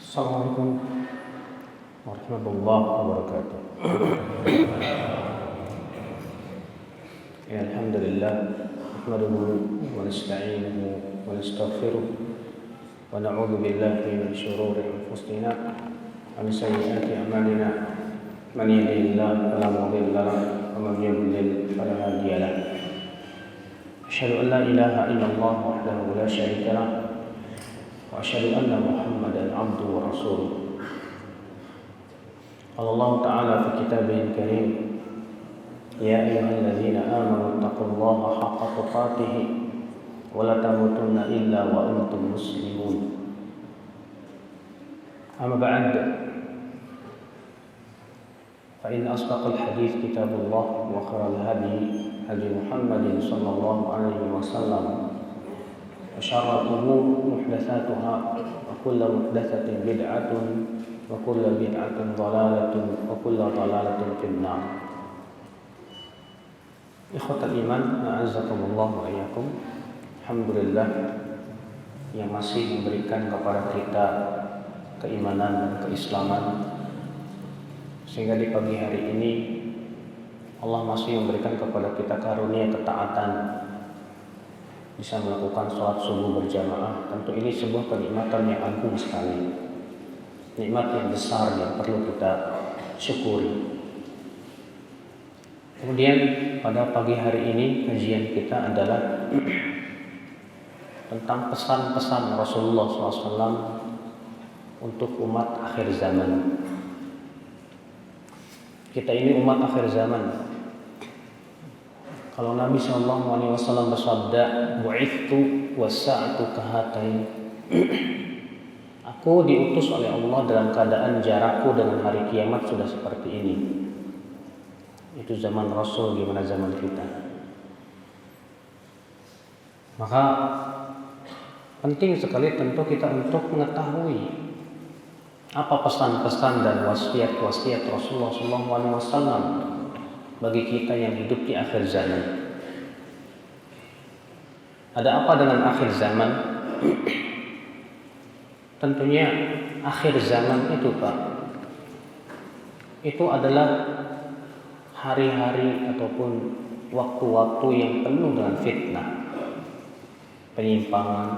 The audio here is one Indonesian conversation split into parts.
Assalamualaikum warahmatullahi wabarakatuh. Ya, alhamdulillah nahmaduhu wa nasta'inuhu wa nastaghfiruh wa na'udzu billahi min shururi anfusina wa min sayyiati a'malina. Man yahdihillahu fala mudilla lahu wa man yudlil fala hadiya lahu. Asyhadu an la ilaha illallah wahdahu la syarika lahu wa asyhadu anna Muhammadan abduhu wa rasuluh. Qala Allah Ta'ala fi kitabihil karim, ya ayyuhalladzina amanu taqullaha haqqa tuqatih wa la tamutunna illa wa antum muslimun. Amma ba'd, fa inna asdaqal hadits kitabullah wa khairal hadi hadi Muhammadin sallallahu alaihi wasallam. وشر الأمور محدثاتها وكل محدثة بدعة وكل بدعة ضلالة وكل ضلالة في النار. Ikhwatal iman, a'azzakumullah wa iyyakum. Alhamdulillah yang masih memberikan kepada kita keimanan dan keislaman, sehingga di pagi hari ini Allah masih memberikan kepada kita karunia ketaatan, bisa melakukan sholat subuh berjamaah. Tentu ini sebuah kenikmatan yang agung sekali, nikmat yang besar yang perlu kita syukuri. Kemudian pada pagi hari ini kajian kita adalah tentang pesan-pesan Rasulullah SAW untuk umat akhir zaman. Kita ini umat akhir zaman. Kalau Nabi SAW bersabda, bu'ithtu was-sa'atu kahatain, aku diutus oleh Allah dalam keadaan jarakku dengan hari kiamat sudah seperti ini. Itu zaman Rasul, gimana zaman kita. Maka penting sekali tentu kita untuk mengetahui apa pesan-pesan dan wasiat-wasiat Rasulullah SAW bagi kita yang hidup di akhir zaman. Ada apa dengan akhir zaman? Tentunya akhir zaman itu, Pak, itu adalah hari-hari ataupun waktu-waktu yang penuh dengan fitnah, penyimpangan,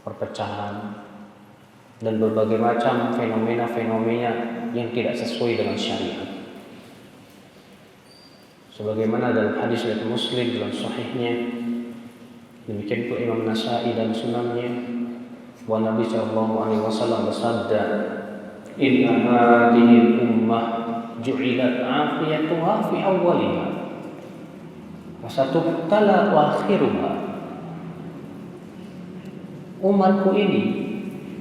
perpecahan, dan berbagai macam fenomena-fenomena yang tidak sesuai dengan syariat. Sebagaimana dalam hadis riwayat Muslim dalam sahihnya, demikian pula Imam Nasa'i dan sunannya, bahwa Nabi SAW bersabda, inna hadhihi ummah ju'ilat afiyatuha fi awwaliha wa satubtala wa akhiruha. Umatku ini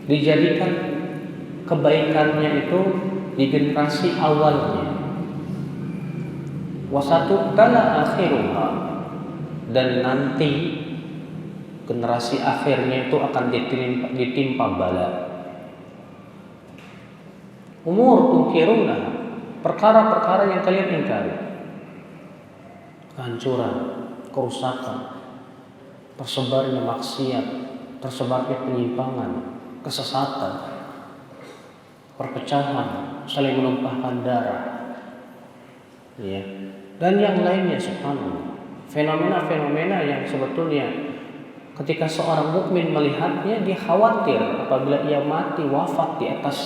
dijadikan kebaikannya itu di generasi awalnya, wasatubtala akhiruha, dan nanti generasi akhirnya itu akan ditimpa bala. Umur tungkiruna, perkara-perkara yang kalian ingkari, kehancuran, kerusakan, tersebarnya maksiat, tersebarnya penyimpangan, kesesatan, perpecahan, saling menumpahkan darah, ya, dan yang lainnya. Subhanallah, fenomena-fenomena yang sebetulnya ketika seorang mukmin melihatnya, dia khawatir apabila ia mati wafat di atas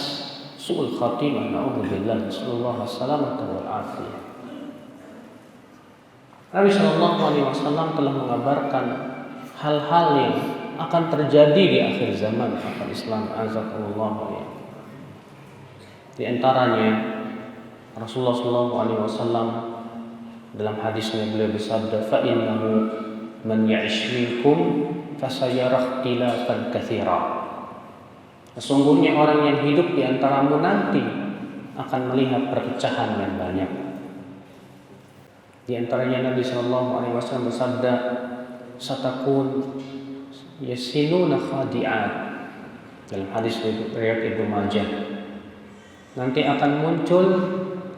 su'ul khatimah. Na'udzubillah, sallallahu alaihi wasallam. Nabi SAW telah mengabarkan hal-hal yang akan terjadi di akhir zaman akan Islam. Azakumullah. Di antaranya Rasulullah SAW dalam hadisnya beliau bersabda, fa innahu man ya'ish minkum fasayara ikhtilafan katsira. Sesungguhnya orang yang hidup di antaramu nanti akan melihat perpecahan yang banyak. Di antaranya Nabi SAW bersabda, satakun yasinuna khadi'at, dalam hadis riwayat Ibnu Majah, nanti akan muncul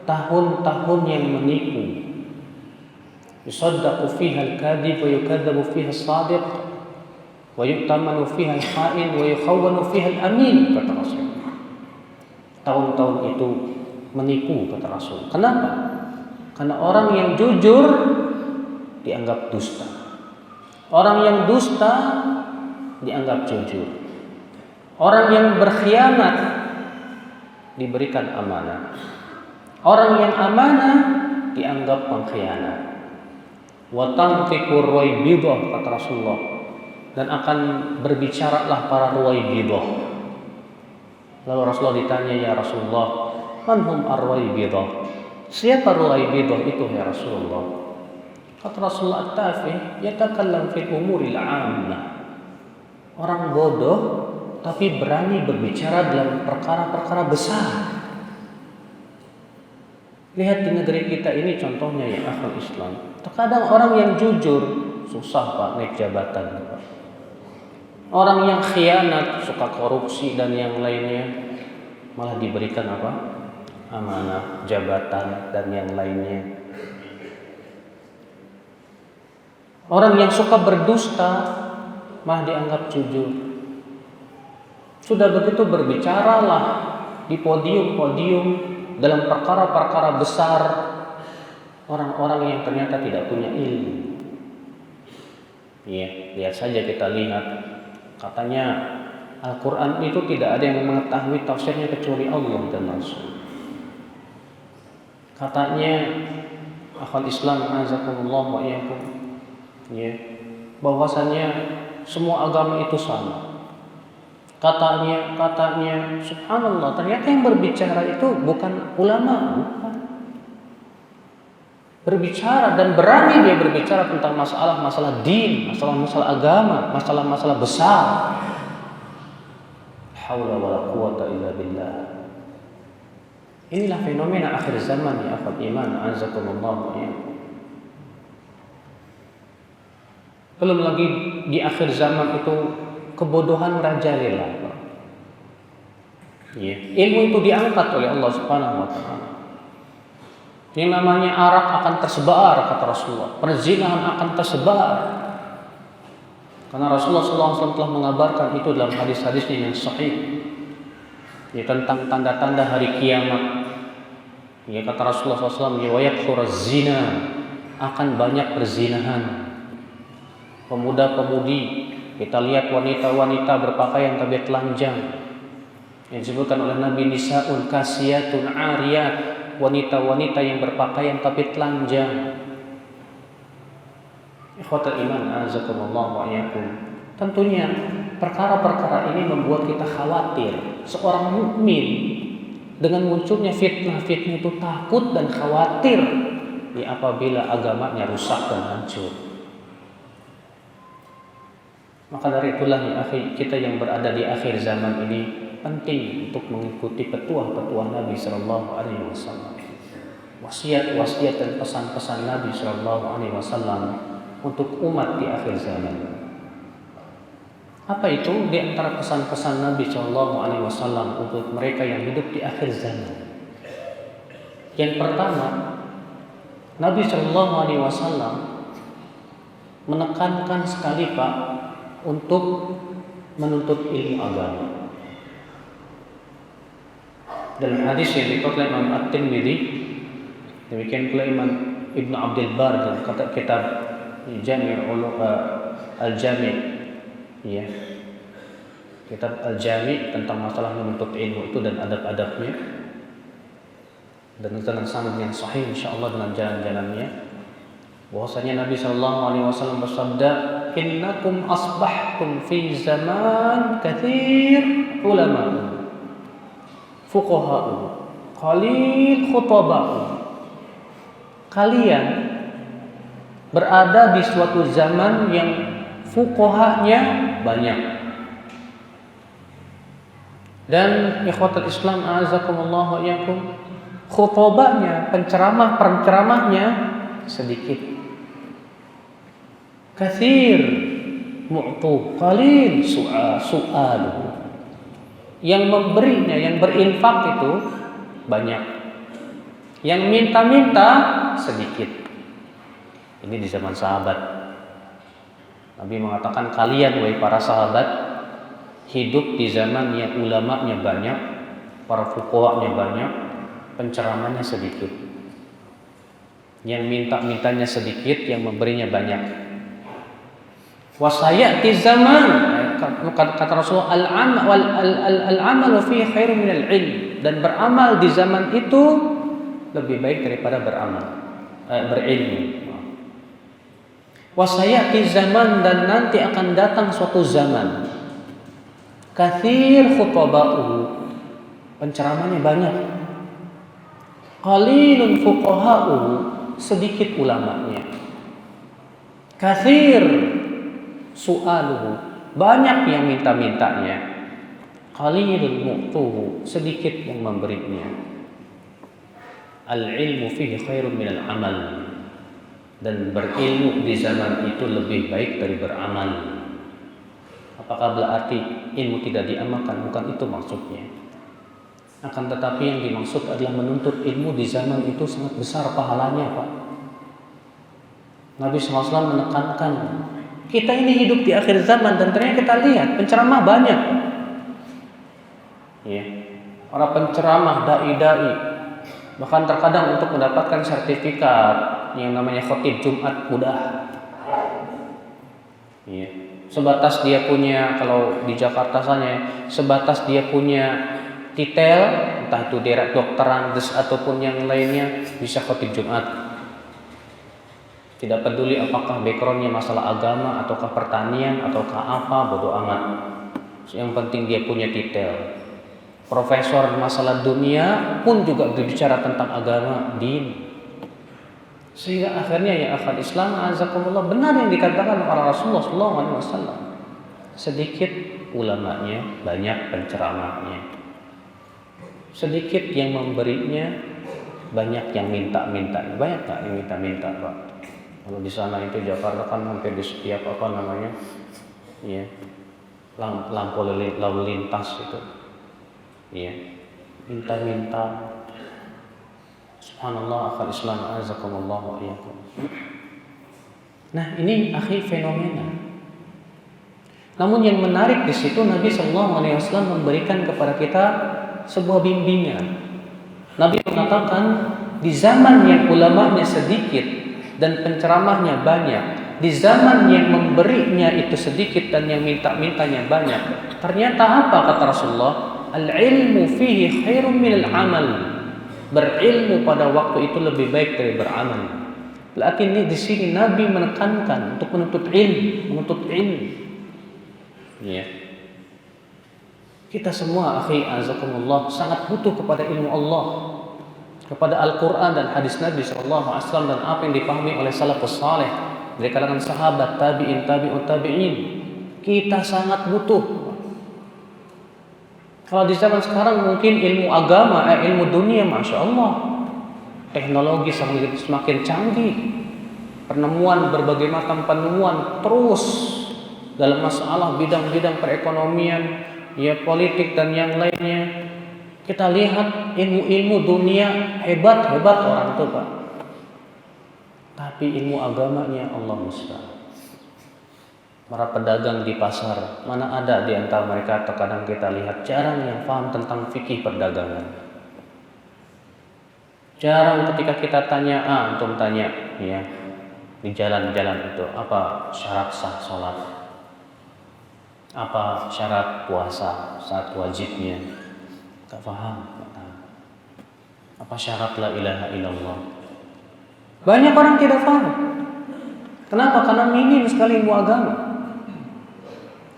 tahun-tahun yang menipu. Yusaddaqu fiha al-kadhib wa yukadzabu fiha as-sadiq wa yu'tamanu fiha al-kha'in wa yukhawwanu fiha al-amin, kata Rasul. tahun-tahun itu menipu, kata Rasul. Kenapa? Karena orang yang jujur dianggap dusta. Orang yang dusta dianggap jujur. Orang yang berkhianat diberikan amanah. Orang yang amanah dianggap pengkhianat. Wa tanfiqur ruwaibidah, kata Rasulullah, dan akan berbicaralah para ruwaibidah. Lalu Rasulullah ditanya, ya Rasulullah, man hum ar-ruwaibidah? Siapa ruwaibidah itu ya Rasulullah? Kata Rasulullah, at-tafih yatakallam fil umuril 'ammah. Orang bodoh tapi berani berbicara dalam perkara-perkara besar. Lihat di negeri kita ini contohnya ya akhwat Islam. Terkadang orang yang jujur susah Pak naik jabatan. Orang yang khianat, suka korupsi dan yang lainnya malah diberikan apa? Amanah, jabatan dan yang lainnya. Orang yang suka berdusta malah dianggap jujur. Sudah begitu berbicaralah di podium-podium dalam perkara-perkara besar orang-orang yang ternyata tidak punya ilmu. Ya, lihat saja kita lihat. Katanya Al-Quran itu tidak ada yang mengetahui tafsirnya kecuali Allah dan Rasul. Katanya akhwat Islam azakumullah wa iyyakum, ya, bahwasanya semua agama itu sama. Katanya subhanallah, ternyata yang berbicara itu bukan ulama, bukan. Berbicara dan berani dia berbicara tentang masalah-masalah din, masalah-masalah agama, masalah-masalah besar. Haula wala quwata illa billah. Inilah fenomena akhir zaman ya akhwat iman azakumullah wa iyyakum. Belum lagi di akhir zaman itu kebodohan merajalela. Ya, ilmu itu diangkat oleh Allah Subhanahu wa taala. Yang namanya arak akan tersebar, kata Rasulullah. Perzinahan akan tersebar. Karena Rasulullah SAW telah mengabarkan itu dalam hadis-hadisnya yang sahih. Ya, tentang tanda-tanda hari kiamat. Ya, kata Rasulullah SAW, ya wayakthuruz zina, akan banyak perzinahan. Pemuda-pemudi, kita lihat wanita-wanita berpakaian tapi telanjang. Yang disebutkan oleh Nabi, nisaun kasiyatun ariyat, wanita-wanita yang berpakaian tapi telanjang. Ikhwatul iman azakumullah wa iyyakum. Tentunya perkara-perkara ini membuat kita khawatir. Seorang mukmin dengan munculnya fitnah-fitnah itu takut dan khawatir ya apabila agamanya rusak dan hancur. Maka dari itulah ya akhi, kita yang berada di akhir zaman ini penting untuk mengikuti petuah-petuah Nabi sallallahu alaihi wasallam. Wasiat-wasiat dan pesan-pesan Nabi sallallahu alaihi wasallam untuk umat di akhir zaman. Apa itu? Di antara pesan-pesan Nabi sallallahu alaihi wasallam untuk mereka yang hidup di akhir zaman. Yang pertama, Nabi sallallahu alaihi wasallam menekankan sekali Pak untuk menuntut ilmu agama. Dalam hadis yang dikutip Imam At-Tirmidzi, demikian pula Imam Ibnu Abdul Bar dalam kitab Jami' Al-Jami', ya, kitab Al-Jami' tentang masalah menuntut ilmu itu dan adab-adabnya, dan dengan sanad yang sahih insyaallah dengan jalan-jalannya, bahwasanya Nabi sallallahu alaihi wasallam bersabda, innakum asbahtum fi zaman katsir ulama fuqaha qalil khutaba. Kalian berada di suatu zaman yang fuqahanya banyak. Dan ikhwatul Islam azakumullah wa iyyakum, khutbahnya, penceramah-penceramahnya sedikit. Katsir mu'tu, qalil su'aluhu. Yang memberinya, yang berinfak itu banyak. Yang minta-minta sedikit. Ini di zaman sahabat. Nabi mengatakan, kalian wahai para sahabat hidup di zaman yang ulamanya banyak, para fuqahanya banyak, penceramahnya sedikit. Yang minta-mintanya sedikit, yang memberinya banyak. Wasayati zaman, kata Rasulullah, al-amal fi khairu minal ilm, dan beramal di zaman itu lebih baik daripada berilmu. Wasayati zaman, dan nanti akan datang suatu zaman, kathir khutaba'uhu, penceramahnya banyak, qalilun fuqaha'uhu, sedikit ulamanya, kathir su'aluhu, banyak yang minta-mintanya, qalilun mu'tuhu, sedikit yang memberinya. Al-ilmu fihi khairun minal amal, dan berilmu di zaman itu lebih baik dari beramal. Apakah berarti ilmu tidak diamalkan? Bukan itu maksudnya. Akan tetapi yang dimaksud adalah menuntut ilmu di zaman itu sangat besar pahalanya, Pak. Nabi SAW menekankan, kita ini hidup di akhir zaman, dan ternyata kita lihat penceramah banyak. Ya. Para penceramah, dai-dai, bahkan terkadang untuk mendapatkan sertifikat yang namanya khotib Jumat mudah. Ya. Sebatas dia punya, kalau di Jakarta saja, sebatas dia punya titel, entah itu dokteran ataupun yang lainnya, bisa khotib Jumat. Tidak peduli apakah backgroundnya masalah agama, ataukah pertanian, ataukah apa, bodoh amat. Yang penting dia punya titel. Profesor masalah dunia pun juga berbicara tentang agama, din. Sehingga akhirnya ya akhal Islam, azakumullah, benar yang dikatakan oleh Rasulullah SAW. Sedikit ulamanya, banyak penceramahnya. Sedikit yang memberinya, banyak yang minta-minta. Banyak nggak yang minta-minta, Pak? Kalau di sana itu Jakarta kan hampir di setiap ya, lampu lalu lintas itu, ya, minta-minta. Subhanallah, akhal Islam, azakumullah wa iyyakum. Nah, ini akhi fenomena. Namun yang menarik di situ, Nabi SAW memberikan kepada kita sebuah bimbingan. Nabi mengatakan, di zaman yang ulamanya sedikit dan penceramahnya banyak, di zaman yang memberinya itu sedikit dan yang minta-mintanya banyak, ternyata apa kata Rasulullah? Al-ilmu fihi khairun minal amal. Berilmu pada waktu itu lebih baik dari beramal. Berarti ini di sini Nabi menekankan untuk menuntut ilmu. Ya. Kita semua akhi azakumullah sangat butuh kepada ilmu Allah, kepada Al-Quran dan hadis Nabi SAW, dan apa yang dipahami oleh salafus saleh dari kalangan sahabat, tabi'in, tabi'ut tabi'in. Kita sangat butuh. Kalau di zaman sekarang mungkin ilmu agama, ilmu dunia, Masya Allah, teknologi semakin canggih, berbagai macam penemuan terus dalam masalah bidang-bidang perekonomian, ya politik dan yang lainnya. Kita lihat ilmu-ilmu dunia hebat orang itu, Pak. Tapi ilmu agamanya Allah musta'an. Para pedagang di pasar, mana ada di antara mereka, terkadang kita lihat jarang yang paham tentang fikih perdagangan. Jarang ketika kita tanya, antum tanya, ya, di jalan-jalan itu, apa syarat sah sholat? Apa syarat puasa saat wajibnya? Tak paham. Apa syarat la ilaha illallah? Banyak orang tidak paham. Kenapa? Karena minim sekali ilmu agama.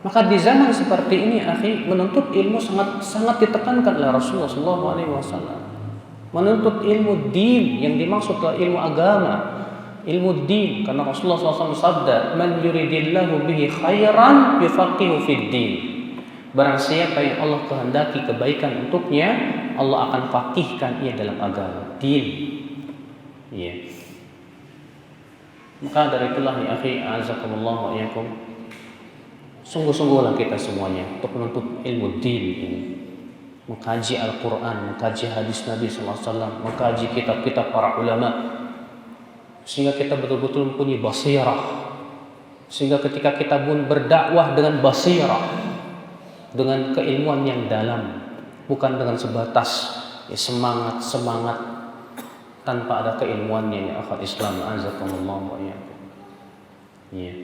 Maka di zaman seperti ini, akhi, menuntut ilmu sangat ditekankan oleh Rasulullah SAW. Menuntut ilmu din, yang dimaksud adalah ilmu agama, ilmu din, karena Rasulullah SAW sabda, "Man yuridillahu bihi khairan yufaqihu fid din." Barang siapa yang Allah kehendaki kebaikan untuknya, Allah akan faqihkan ia dalam agama, din. Iya. Maka dari itulah ya akhi, azakumullah wa iyyakum, sungguh-sungguhlah kita semuanya untuk menuntut ilmu din ini, mengkaji Al-Quran, mengkaji hadis Nabi SAW, mengkaji kitab-kitab para ulama, sehingga kita betul-betul mempunyai basirah, sehingga ketika kita pun berdakwah dengan basirah, dengan keilmuan yang dalam, bukan dengan sebatas semangat tanpa ada keilmuannya ya akhwat Islam azakumullah wa iyyakum. Ya.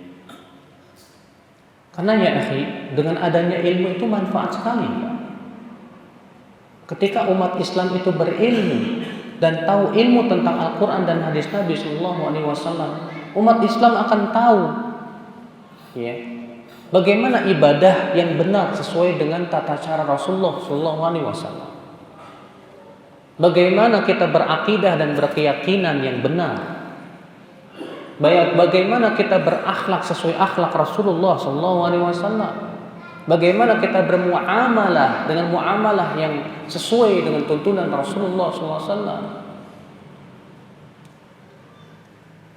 Karena ya akhi, dengan adanya ilmu itu manfaat sekali. Ketika umat Islam itu berilmu dan tahu ilmu tentang Al-Quran dan hadis Nabi Sallallahu Alaihi Wasallam, umat Islam akan tahu ya, bagaimana ibadah yang benar sesuai dengan tata cara Rasulullah Sallallahu Alaihi Wasallam. Bagaimana kita berakidah dan berkeyakinan yang benar. Bagaimana kita berakhlak sesuai akhlak Rasulullah Sallallahu Alaihi Wasallam. Bagaimana kita bermuamalah dengan muamalah yang sesuai dengan tuntunan Rasulullah Sallallahu Alaihi Wasallam.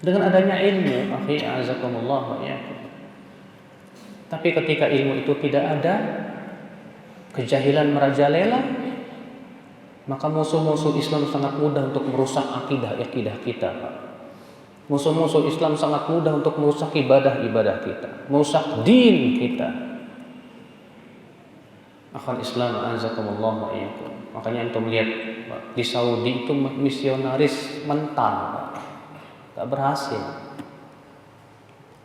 Dengan adanya ilmu, akhi azakumullah wa iyyakum. Tapi ketika ilmu itu tidak ada, kejahilan merajalela, maka musuh-musuh Islam sangat mudah untuk merusak akidah kita. Musuh-musuh Islam sangat mudah untuk merusak ibadah kita, merusak din kita. Akhwat Islam azakumullah wa iyyakum. Makanya antum lihat di Saudi itu misionaris mental, tak berhasil.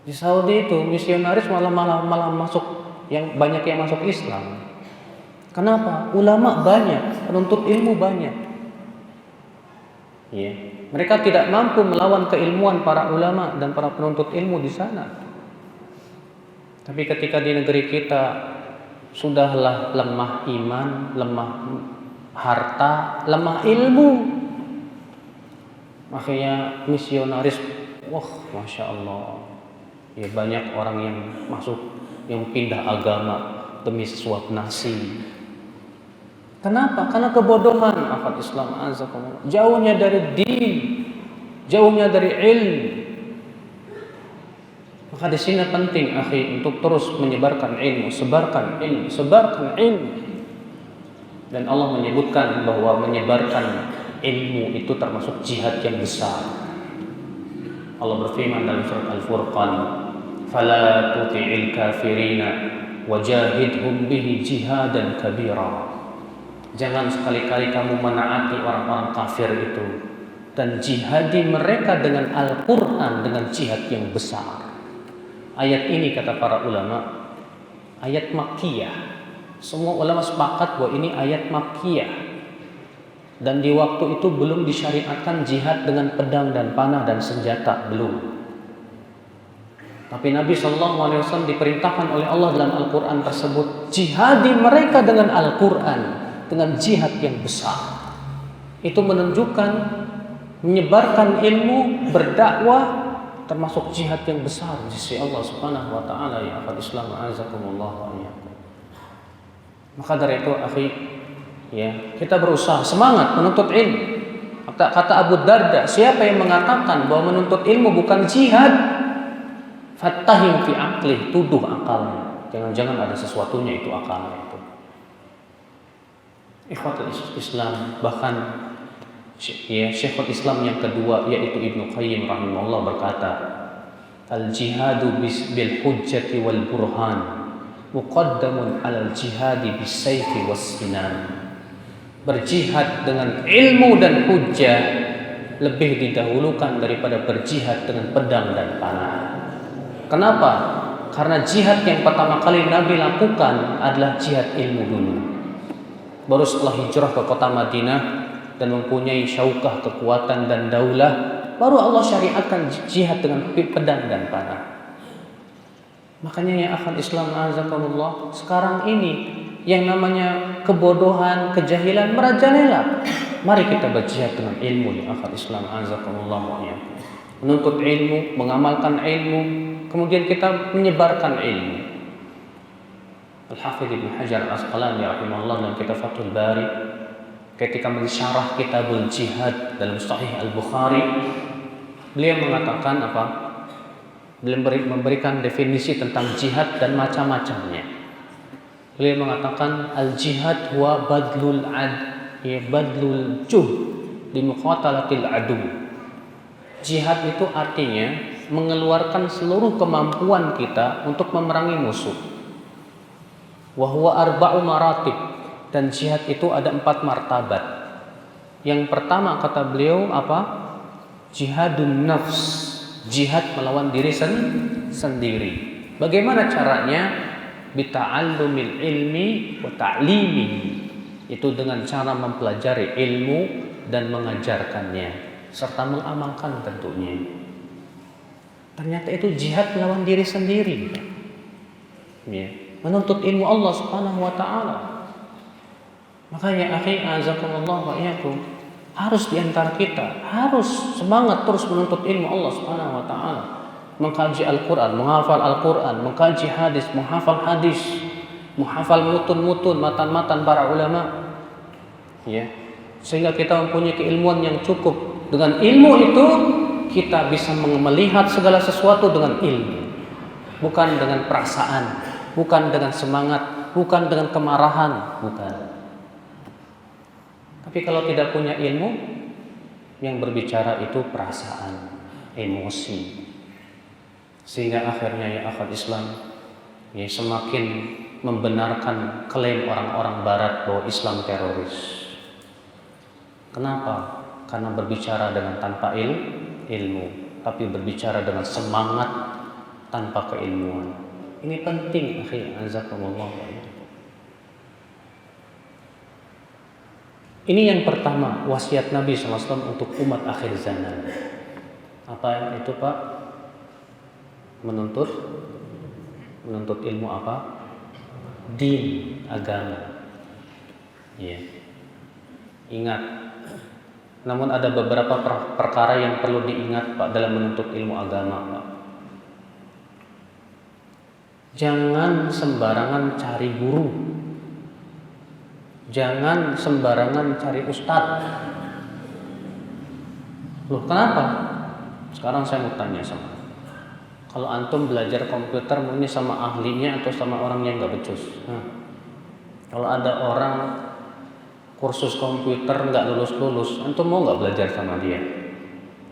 Di Saudi itu misionaris malah masuk, yang banyak yang masuk Islam. Kenapa? Ulama banyak, penuntut ilmu banyak. Ya. Mereka tidak mampu melawan keilmuan para ulama dan para penuntut ilmu di sana. Tapi ketika di negeri kita sudahlah lemah iman, lemah harta, lemah ilmu, makanya misionaris, wah, masya Allah, ya banyak orang yang masuk, yang pindah agama demi sesuap nasi. Kenapa? Karena kebodohan akhwat Islam azakumullah. Jauhnya dari din, jauhnya dari ilmu. Maka di sini penting akhi untuk terus menyebarkan ilmu, sebarkan ilmu. Dan Allah menyebutkan bahwa menyebarkan ilmu itu termasuk jihad yang besar. Allah berfirman dalam surat Al-Furqan, "Fala tuti'il kafirina wajahidhum bihi jihadan kabira." Jangan sekali-kali kamu menaati orang-orang kafir itu dan jihadi mereka dengan Al-Quran, dengan jihad yang besar. Ayat ini kata para ulama, ayat Makkiyah. Semua ulama sepakat bahwa ini ayat Makkiyah. Dan di waktu itu belum disyariatkan jihad dengan pedang dan panah dan senjata, belum. Tapi Nabi SAW diperintahkan oleh Allah dalam Al-Quran tersebut, jihadi mereka dengan Al-Quran, dengan jihad yang besar. Itu menunjukkan menyebarkan ilmu, berdakwah termasuk jihad yang besar di sisi Allah Subhanahu wa taala ya akhwat Islam azakumullah wa iyyakum. Maka dari itu akhi, ya, kita berusaha semangat menuntut ilmu. Kata Abu Darda, siapa yang mengatakan bahwa menuntut ilmu bukan jihad, fattahim fi aqlih, tuduh akalnya. Jangan-jangan ada sesuatunya itu akalnya. Ikhwatul Islam, bahkan ya, Syekhul Islam yang kedua yaitu Ibnu Qayyim rahimahullah berkata, al-jihadu bil hujjati wal burhan muqaddamun alal jihadi bis sayfi was sinan. Berjihad dengan ilmu dan hujjah lebih didahulukan daripada berjihad dengan pedang dan panah. Kenapa? Karena jihad yang pertama kali Nabi lakukan adalah jihad ilmu dulu. Baru setelah hijrah ke kota Madinah dan mempunyai syaukah, kekuatan dan daulah, baru Allah syariatkan jihad dengan pedang dan panah. Makanya ya akhwat Islam azakumullah, sekarang ini yang namanya kebodohan, kejahilan merajalela. Mari kita berjihad dengan ilmu ya akhwat Islam azakumullah. Menuntut ilmu, mengamalkan ilmu, kemudian kita menyebarkan ilmu. Al-Hafidh Ibnu Hajar Al-Asqalani rahimahullah dalam kitab Fathul Bari ketika mensyarah Kitabul Jihad dalam Sahih Al-Bukhari, beliau mengatakan apa? Beliau memberikan definisi tentang jihad dan macam-macamnya. Beliau mengatakan al-jihad huwa badlul juhd li muqatalatil adu. Jihad itu artinya mengeluarkan seluruh kemampuan kita untuk memerangi musuh. Wa huwa arba'u maratib. Dan jihad itu ada 4 martabat. Yang pertama kata beliau apa? Jihadun nafs, jihad melawan diri sendiri. Bagaimana caranya? Bita'allumil ilmi wa ta'limihi. Itu dengan cara mempelajari ilmu dan mengajarkannya serta mengamalkan tentunya. Ternyata itu jihad melawan diri sendiri. Ya, menuntut ilmu Allah Subhanahu wa taala. Makanya akhi azakumullah wa iyyakum, harus diantara kita harus semangat terus menuntut ilmu Allah Subhanahu wa taala, mengkaji Al-Qur'an, menghafal Al-Qur'an, mengkaji hadis, menghafal hadis, menghafal mutun-mutun, matan-matan para ulama. Ya, sehingga kita mempunyai keilmuan yang cukup. Dengan ilmu itu kita bisa melihat segala sesuatu dengan ilmu, bukan dengan perasaan, bukan dengan semangat, bukan dengan kemarahan, bukan. Tapi kalau tidak punya ilmu, yang berbicara itu perasaan, emosi. Sehingga akhirnya ya akal Islam ya semakin membenarkan klaim orang-orang barat bahwa Islam teroris. Kenapa? Karena berbicara dengan tanpa ilmu, tapi berbicara dengan semangat tanpa keilmuan. Ini penting, akhi azakumullah. Ini yang pertama, wasiat Nabi SAW untuk umat akhir zaman. Apa itu, Pak? Menuntut ilmu apa? Din, agama. Ya. Ingat. Namun ada beberapa perkara yang perlu diingat, Pak, dalam menuntut ilmu agama, Pak. Jangan sembarangan cari guru. Jangan sembarangan cari ustadz. Loh, kenapa? Sekarang saya mau tanya sama. Kalau antum belajar komputer, mau ini sama ahlinya atau sama orang yang nggak becus? Kalau ada orang kursus komputer nggak lulus, antum mau nggak belajar sama dia?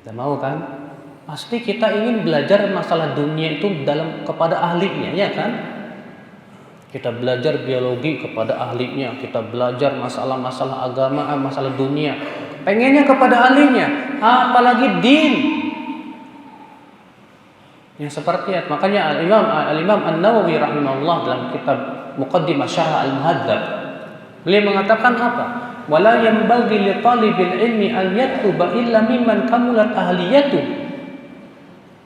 Tidak mau kan? Pasti kita ingin belajar masalah dunia itu kepada ahlinya, ya kan? Kita belajar biologi kepada ahlinya, kita belajar masalah-masalah agama, masalah dunia, pengennya kepada ahlinya, apalagi din. Yang seperti itu. Makanya Al-Imam An-Nawawi rahimahullah dalam kitab Muqaddimah Syarh Al-Muhadzab, beliau mengatakan apa? Wala yanbaghi li talibil ilmi an yatluba illa mimman kamulat ahliyatu.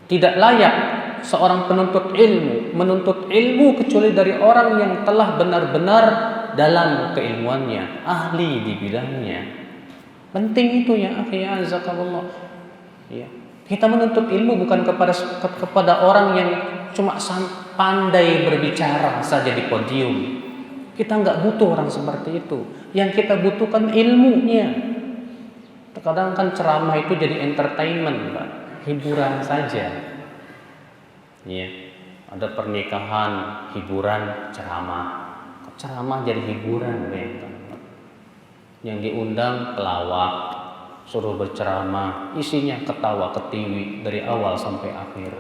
Tidak layak seorang penuntut ilmu menuntut ilmu kecuali dari orang yang telah benar-benar dalam keilmuannya, ahli di bidangnya. Penting itu ya akhi azakallah. Ya. Kita menuntut ilmu bukan kepada orang yang cuma pandai berbicara saja di podium. Kita nggak butuh orang seperti itu. Yang kita butuhkan ilmunya. Terkadang kan ceramah itu jadi entertainment, Pak. Hiburan saja. Ya, ada pernikahan, hiburan, ceramah. Ceramah jadi hiburan, bayangkan. Yang diundang pelawak, suruh berceramah, isinya ketawa ketiwi dari awal sampai akhir.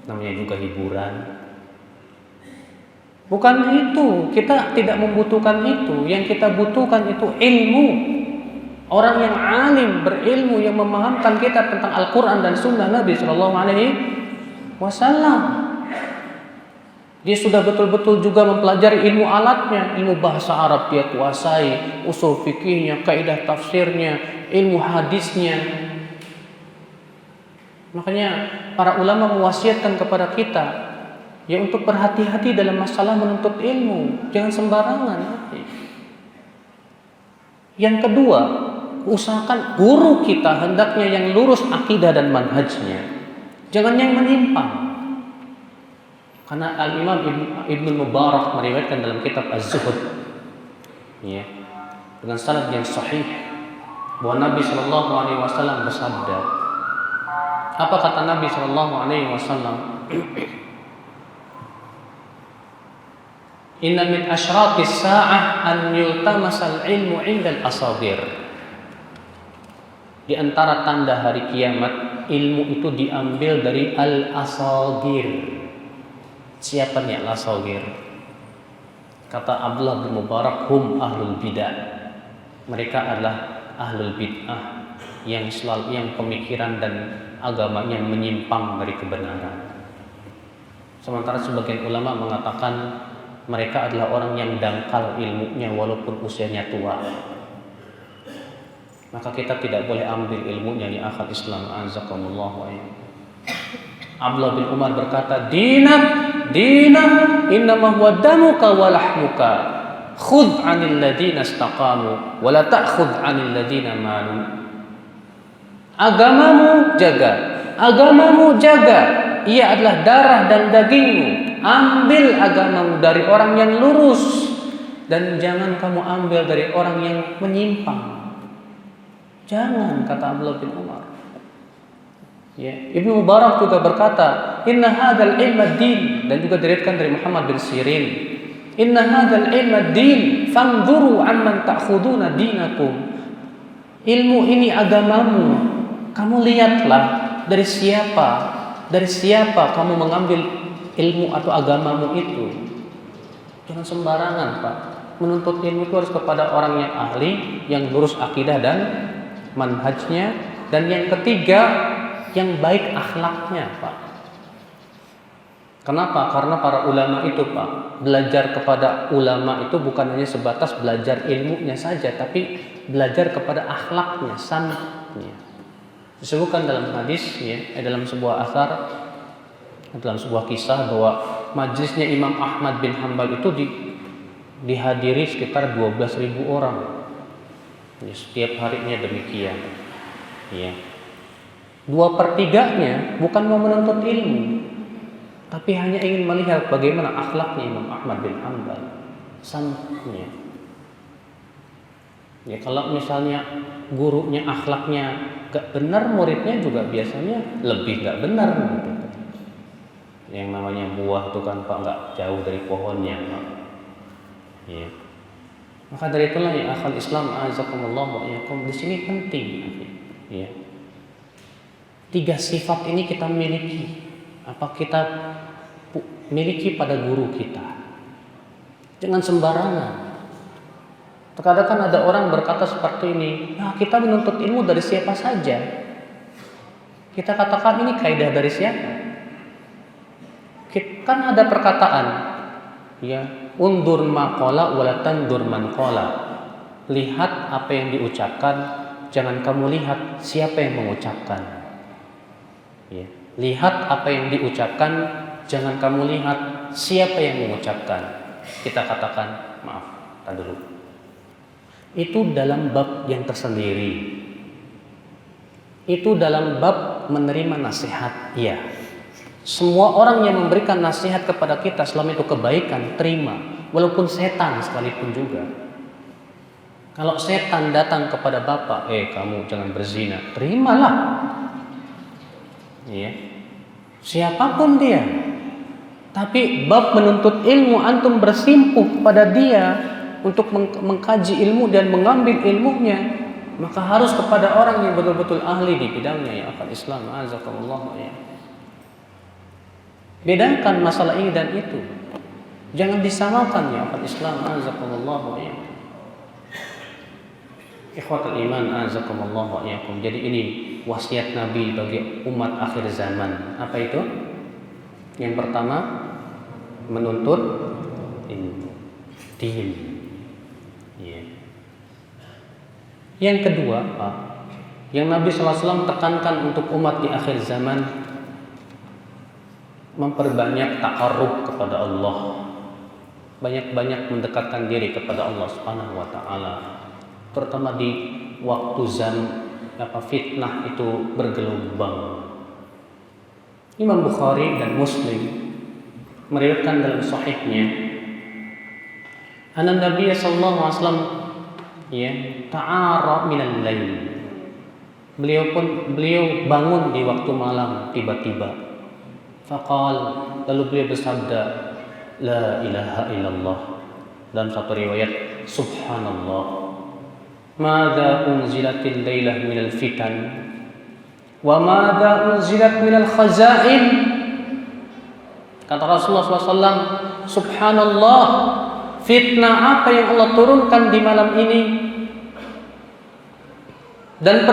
Namanya juga hiburan. Bukan itu, kita tidak membutuhkan itu. Yang kita butuhkan itu ilmu. Orang yang alim, berilmu, yang memahamkan kita tentang Al-Quran dan Sunnah Nabi SAW. Dia sudah betul-betul juga mempelajari ilmu alatnya, ilmu bahasa Arab dia kuasai, usul fikihnya, kaidah tafsirnya, ilmu hadisnya. Makanya para ulama mewasiatkan kepada kita ya untuk berhati-hati dalam masalah menuntut ilmu, jangan sembarangan. Yang kedua, usahakan guru kita hendaknya yang lurus akidah dan manhajnya. Jangan yang menyimpang. Karena Al-Imam Ibnu Mubarak meriwayatkan dalam kitab Az-Zuhud ya, dengan sanad yang sahih bahwa Nabi sallallahu alaihi wasallam bersabda. Apa kata Nabi sallallahu alaihi wasallam? Inna min asyratis sa'ah an yultamasal ilmu 'indal asagir. Di antara tanda hari kiamat, ilmu itu diambil dari al-asagir. Siapa nih al-asagir? Kata Abdullah bin Mubarak, hum ahlul bidah. Mereka adalah ahlul bid'ah yang pemikiran dan agamanya menyimpang dari kebenaran. Sementara sebagian ulama mengatakan mereka adalah orang yang dangkal ilmunya walaupun usianya tua. Maka kita tidak boleh ambil ilmunya di akhir Islam. Azakumullah wa iyyakum. Abdullah bin Umar berkata, dinak innama huwa damuka wa lahmuka. Khudh 'anil ladzina istaqamu wa la ta'khudh 'anil ladzina malu. Agamamu jaga. Ia adalah darah dan dagingmu. Ambil agamamu dari orang yang lurus dan jangan kamu ambil dari orang yang menyimpang. Jangan, kata Abdullah bin Umar. Ya, Ibnu Mubarak juga berkata, inna hadzal ilma din, dan juga diriwayatkan dari Muhammad bin Sirin, inna hadzal ilma din, fanzuru amman ta'khuduna dinakum. Ilmu ini agamamu. Kamu lihatlah dari siapa kamu mengambil ilmu atau agamamu itu. Jangan sembarangan, Pak. Menuntut ilmu itu harus kepada orang yang ahli, yang lurus akidah dan manhajnya, dan yang ketiga yang baik akhlaknya, Pak. Kenapa? Karena para ulama itu, Pak, belajar kepada ulama itu bukan hanya sebatas belajar ilmunya saja, tapi belajar kepada akhlaknya, sanatnya. Disebutkan dalam hadis, dalam sebuah asar, dalam sebuah kisah bahwa majlisnya Imam Ahmad bin Hanbal itu dihadiri sekitar 12.000 orang. Setiap harinya demikian. 2/3 bukan mau menuntut ilmu, tapi hanya ingin melihat bagaimana akhlaknya Imam Ahmad bin Hanbal, sanatnya. Kalau misalnya gurunya akhlaknya gak benar, muridnya juga biasanya lebih gak benar gitu. Yang namanya buah itu kan, Pak, gak jauh dari pohonnya, Pak. Maka dari itulah ya akhal Islam azakumullah wa iyyakum, di sini penting. 3 sifat ini kita miliki. Apa kita miliki pada guru kita? Jangan sembarangan. Terkadang kan ada orang berkata seperti ini, kita menuntut ilmu dari siapa saja. Kita katakan ini kaidah dari siapa? Kan ada perkataan, undur maqala wala tandur man qala. Lihat apa yang diucapkan, jangan kamu lihat siapa yang mengucapkan. Lihat apa yang diucapkan, jangan kamu lihat siapa yang mengucapkan. Kita katakan, maaf, tadi dulu. Itu dalam bab yang tersendiri. Itu dalam bab menerima nasihat. Semua orang yang memberikan nasihat kepada kita selama itu kebaikan, terima. Walaupun setan sekalipun juga. Kalau setan datang kepada bapak, kamu jangan berzina, terimalah. Siapapun dia. Tapi bab menuntut ilmu, antum bersimpuh kepada dia untuk mengkaji ilmu dan mengambil ilmunya, maka harus kepada orang yang betul-betul ahli di bidangnya, ya akal Islam azakumullah. Bedakan masalah ini dan itu. Jangan disamakan, ya akal Islam azakumullah wa iyyakum. Ikhwatul iman azakumullah wa iyyakum. Jadi ini wasiat Nabi bagi umat akhir zaman. Apa itu? Yang pertama, menuntut ilmu. Yang kedua, Pak, yang Nabi SAW tekankan untuk umat di akhir zaman, memperbanyak takarrub kepada Allah, banyak-banyak mendekatkan diri kepada Allah Subhanahu wa taala, terutama di waktu fitnah itu bergelombang. Imam Bukhari dan Muslim meriwayatkan dalam sahihnya, anna Nabi sallallahu alaihi wasallam ta'ara minal lail. Beliau bangun di waktu malam tiba-tiba. Faqal, lalu beliau bersabda, la ilaha illallah. Dalam satu riwayat, subhanallah. Mada unzilatil lailah minal fitan wa mada unzilat minal khazain. Kata Rasulullah SAW, subhanallah, fitnah apa yang Allah turunkan di malam ini, dan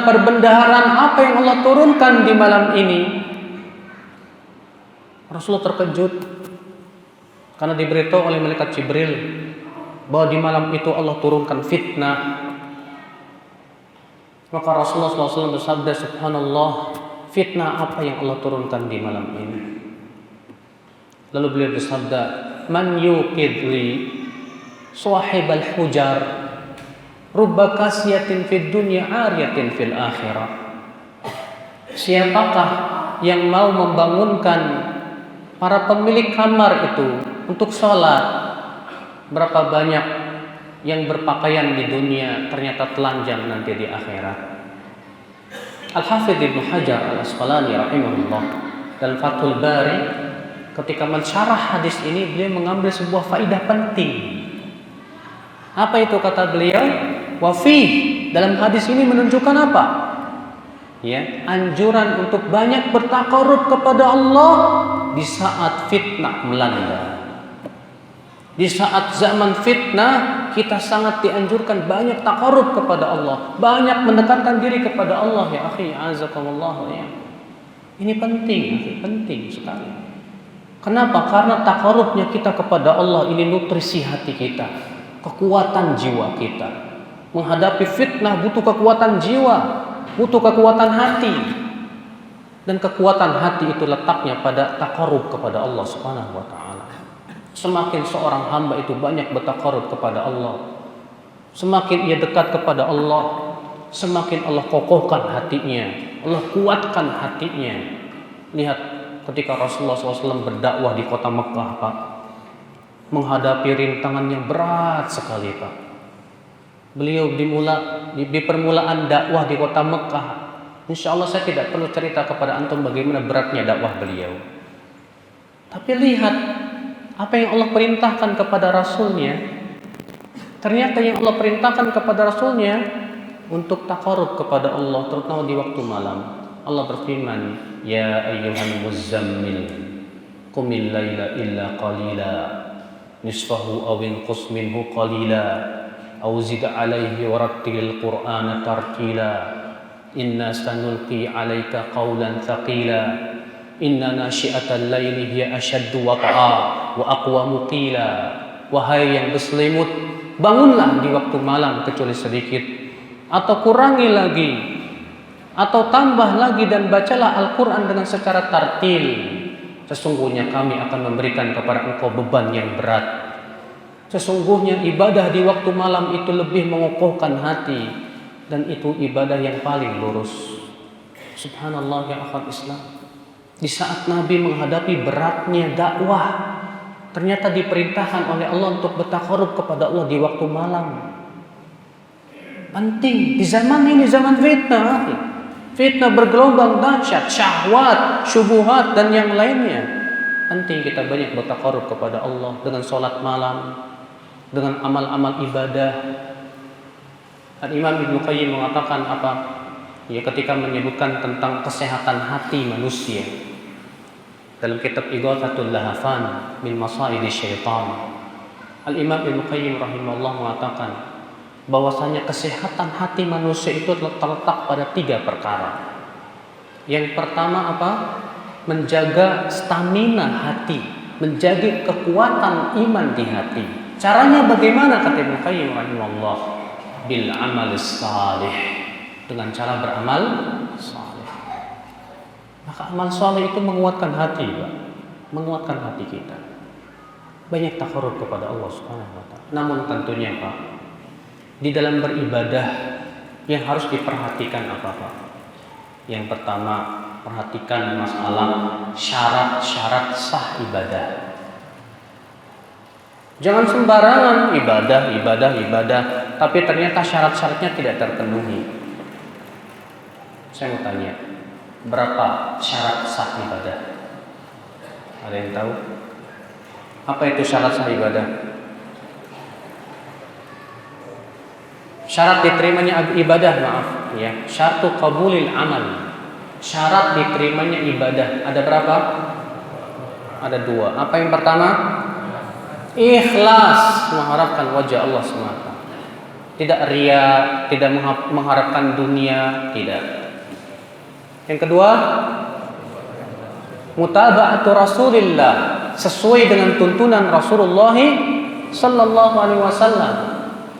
perbendaharaan apa yang Allah turunkan di malam ini. Rasulullah terkejut karena diberitahu oleh malaikat Jibril bahwa di malam itu Allah turunkan fitnah. Maka Rasulullah SAW bersabda, subhanallah, fitnah apa yang Allah turunkan di malam ini? Lalu beliau bersabda, man yuqidli sahibal hujar rubba kasiyatin fid dunya ariyatin fil akhirah. Siapakah yang mau membangunkan para pemilik kamar itu untuk sholat? Berapa banyak yang berpakaian di dunia ternyata telanjang nanti di akhirat. Al-Hafidz Ibnu Hajar Al-Asqalani rahimahullah dalam Fathul Bari ketika mensyarah hadis ini, beliau mengambil sebuah faidah penting. Apa itu kata beliau? Wa fi, dalam hadis ini menunjukkan apa? Ya, anjuran untuk banyak bertakarub kepada Allah di saat fitnah melanda. Di saat zaman fitnah, kita sangat dianjurkan banyak takarub kepada Allah, banyak mendekatkan diri kepada Allah, ya akhi, azakumullah ya. Ini penting, penting sekali. Kenapa? Karena takarubnya kita kepada Allah ini nutrisi hati kita, kekuatan jiwa kita. Menghadapi fitnah butuh kekuatan jiwa, butuh kekuatan hati. Dan kekuatan hati itu letaknya pada takarub kepada Allah Subhanahu wa taala. Semakin seorang hamba itu banyak bertakarub kepada Allah, semakin ia dekat kepada Allah, semakin Allah kokohkan hatinya, Allah kuatkan hatinya. Lihat ketika Rasulullah SAW berdakwah di kota Mekah, Pak, menghadapi rintangan yang berat sekali, Pak. Beliau di permulaan dakwah di kota Mekah, insya Allah saya tidak perlu cerita kepada antum bagaimana beratnya dakwah beliau. Tapi lihat apa yang Allah perintahkan kepada Rasulnya. Ternyata yang Allah perintahkan kepada Rasulnya untuk takarub kepada Allah, terutama di waktu malam. Allah berfirman, ya ayyuhan muzzammil qumil laila illa qalila nisfahu aw inqus minhu qalila aw zid alaihi warattilil qur'ana tartila inna sanulqi alaika qawlan thaqila inna nasyi'atal laili hiya ashaddu waqa'a wa aqwamu qila. Wahai yang berselimut, bangunlah di waktu malam kecuali sedikit, atau kurangi lagi, atau tambah lagi, dan bacalah Al-Quran dengan secara tartil. Sesungguhnya kami akan memberikan kepada engkau beban yang berat. Sesungguhnya ibadah di waktu malam itu lebih mengokohkan hati, dan itu ibadah yang paling lurus. Subhanallah ya akhwat Islam. Di saat Nabi menghadapi beratnya dakwah, ternyata diperintahkan oleh Allah untuk bertakarub kepada Allah di waktu malam. Penting di zaman ini, zaman fitnah. Fitnah bergelombang dahsyat, syahwat, syubuhat dan yang lainnya. Penting kita banyak bertakarub kepada Allah dengan sholat malam, dengan amal-amal ibadah. Al-Imam Ibnu Qayyim mengatakan apa? Ya, ketika menyebutkan tentang kesehatan hati manusia dalam kitab Ighathatul Lahafan min Masaidi Syaitan, Al-Imam Ibnu Qayyim rahimahullah mengatakan bahwasanya kesehatan hati manusia itu terletak pada 3 perkara. Yang pertama apa? Menjaga stamina hati, menjaga kekuatan iman di hati. Caranya bagaimana kata Ibnu Qayyim rahimahullah? Bil amalis salih, dengan cara beramal saleh. Maka amal saleh itu menguatkan hati, Pak. Menguatkan hati kita. Banyak takarub kepada Allah Subhanahu wa taala. Namun tentunya, Pak, di dalam beribadah yang harus diperhatikan apa, Pak? Yang pertama, perhatikan masalah syarat-syarat sah ibadah. Jangan sembarangan ibadah, tapi ternyata syarat-syaratnya tidak terpenuhi. Saya mau tanya, berapa syarat sah ibadah? Ada yang tahu? Apa itu syarat sah ibadah? Syarat diterimanya ibadah, maaf ya. Syartu qabulil amal. Syarat diterimanya ibadah ada berapa? Ada 2. Apa yang pertama? Ikhlas mengharapkan wajah Allah semata. Tidak ria, tidak mengharapkan dunia, tidak. Yang kedua, mutaba'atu Rasulillah, sesuai dengan tuntunan Rasulullah sallallahu alaihi wasallam.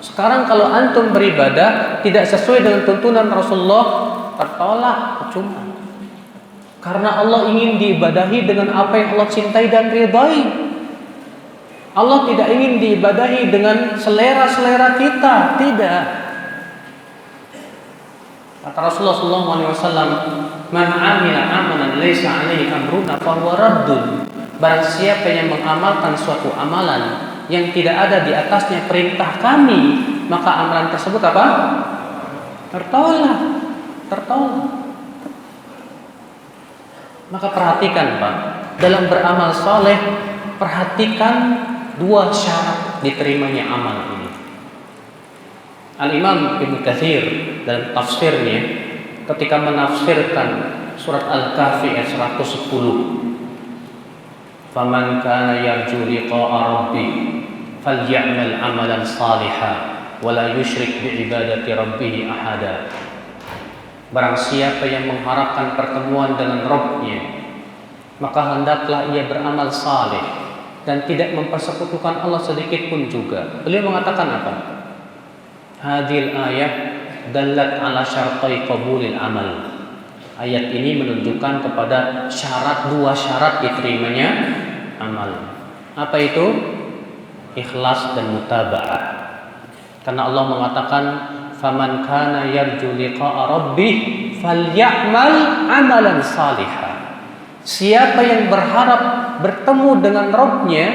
Sekarang kalau antum beribadah tidak sesuai dengan tuntunan Rasulullah, tertolak, percuma. Karena Allah ingin diibadahi dengan apa yang Allah cintai dan ridai. Allah tidak ingin diibadahi dengan selera-selera kita, tidak. Kata Rasulullah SAW, "Man 'amila 'amalan laisa 'alaihi amruna fahuwa raddun." Barang siapa yang mengamalkan suatu amalan yang tidak ada di atasnya perintah kami, maka amalan tersebut apa? Tertolak. Maka perhatikan, Pak, dalam beramal soleh, perhatikan dua syarat diterimanya amal ini. Al-Imam Ibnu Katsir dalam tafsirnya ketika menafsirkan surat Al-Kahfi ayat 110, "Faman kana yarju liqa'a rabbih falyamal 'amalan shalihan wa la yusyrik bi ibadati rabbih ahada." Barang siapa yang mengharapkan pertemuan dengan Rabb-Nya, maka hendaklah ia beramal saleh dan tidak mempersekutukan Allah sedikit pun juga. Beliau mengatakan apa? Hadhil ayat dallat ala syartai qabulil amal. Ayat ini menunjukkan kepada dua syarat diterimanya amal. Apa itu? Ikhlas dan mutaba'ah. Karena Allah mengatakan, "Faman kana yarju liqa'a rabbih falyamal 'amalan shalihan." Siapa yang berharap bertemu dengan Rabb-Nya,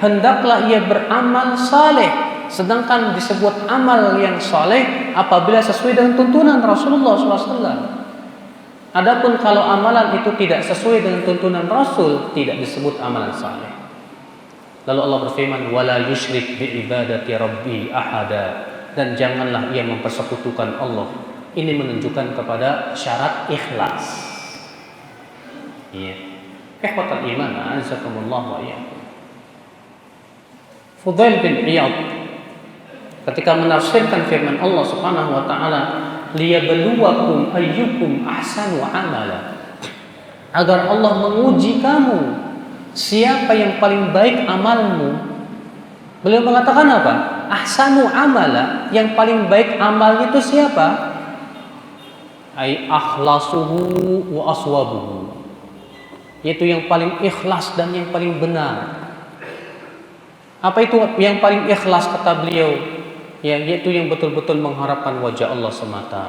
hendaklah ia beramal saleh. Sedangkan disebut amal yang saleh apabila sesuai dengan tuntunan Rasulullah SAW. Adapun kalau amalan itu tidak sesuai dengan tuntunan Rasul, tidak disebut amalan saleh. Lalu Allah berfirman, "Wala yusyrik bi ibadati rabbi ahada." Dan janganlah ia mempersekutukan Allah. Ini menunjukkan kepada syarat ikhlas. Iya. Ikhwatal iman, azakumullah wa iyyakum. Fudail bin Iyad ketika menafsirkan firman Allah Subhanahu wa taala, "Liyabluwakum ayyukum ahsanu amala." Agar Allah menguji kamu, siapa yang paling baik amalmu. Beliau mengatakan apa? Ahsanu amala, yang paling baik amalnya itu siapa? Ai akhlasuhu wa aswabuhu. Yaitu yang paling ikhlas dan yang paling benar. Apa itu yang paling ikhlas kata beliau? Ya, yaitu yang betul-betul mengharapkan wajah Allah semata.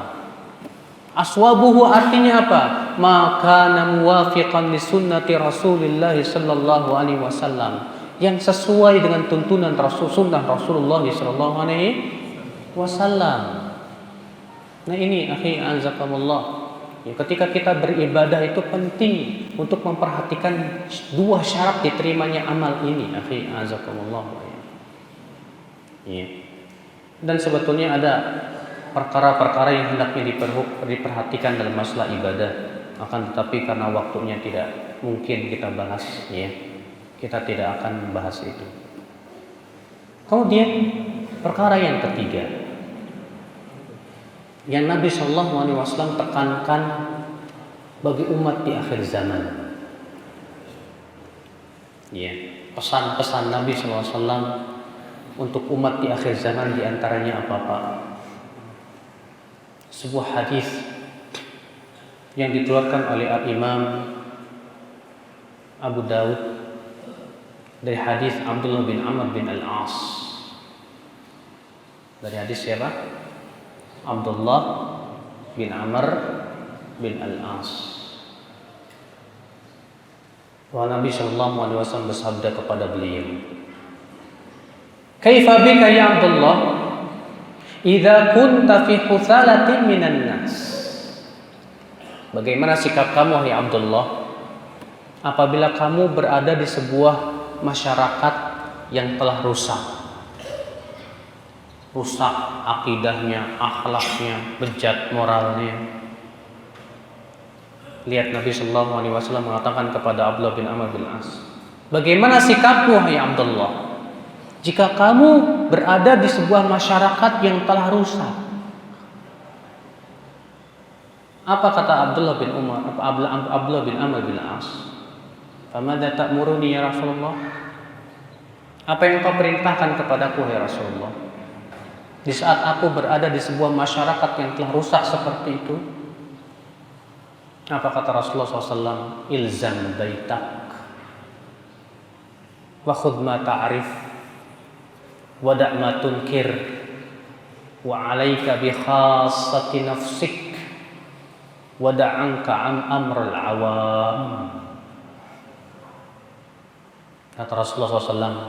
Aswabuhu artinya apa? Maka muwafiqan li sunnati Rasulillah sallallahu alaihi wasallam, yang sesuai dengan tuntunan sunnah Rasulullah sallallahu alaihi wasallam. Nah ini akhi azakumullah. Ya, ketika kita beribadah itu penting untuk memperhatikan dua syarat diterimanya amal ini, akhi azakumullah. Ya. Dan sebetulnya ada perkara-perkara yang hendaknya diperhatikan dalam masalah ibadah, akan tetapi karena waktunya tidak mungkin kita bahas, ya, kita tidak akan membahas itu. Kemudian perkara yang ketiga yang Nabi Shallallahu Alaihi Wasallam tekankan bagi umat di akhir zaman, ya, pesan-pesan Nabi Shallallahu Alaihi Wasallam untuk umat di akhir zaman diantaranya apa Pak? Sebuah hadis yang dikeluarkan oleh Imam Abu Daud dari hadis Abdullah bin Amr bin Al-As. Dari hadis siapa? Abdullah bin Amr bin Al-As. Wa Nabi sallallahu alaihi wasallam bersabda kepada beliau, "Kaifa bika ya Abdullah idza kunta fi huthalatin minan nas?" Bagaimana sikap kamu wahai Abdullah apabila kamu berada di sebuah masyarakat yang telah rusak akidahnya, akhlaknya, bejat moralnya. Lihat Nabi Sallallahu Alaihi Wasallam mengatakan kepada Abdullah bin Amr bin As, bagaimana sikapmu hai Abdullah Jika kamu berada di sebuah masyarakat yang telah rusak. Apa kata Abdullah bin Umar, Abdullah bin Amr bin As? "Famadza ta'muruni ya Rasulullah?" Apa yang kau perintahkan kepadaku ya Rasulullah? Di saat aku berada di sebuah masyarakat yang telah rusak seperti itu. Apa kata Rasulullah SAW? "Ilzam baitak wa khudh ma ta'rif wa da' ma tunkir wa 'alaika bi khassati nafsik wa da'anka amral awam." Kata Rasulullah SAW,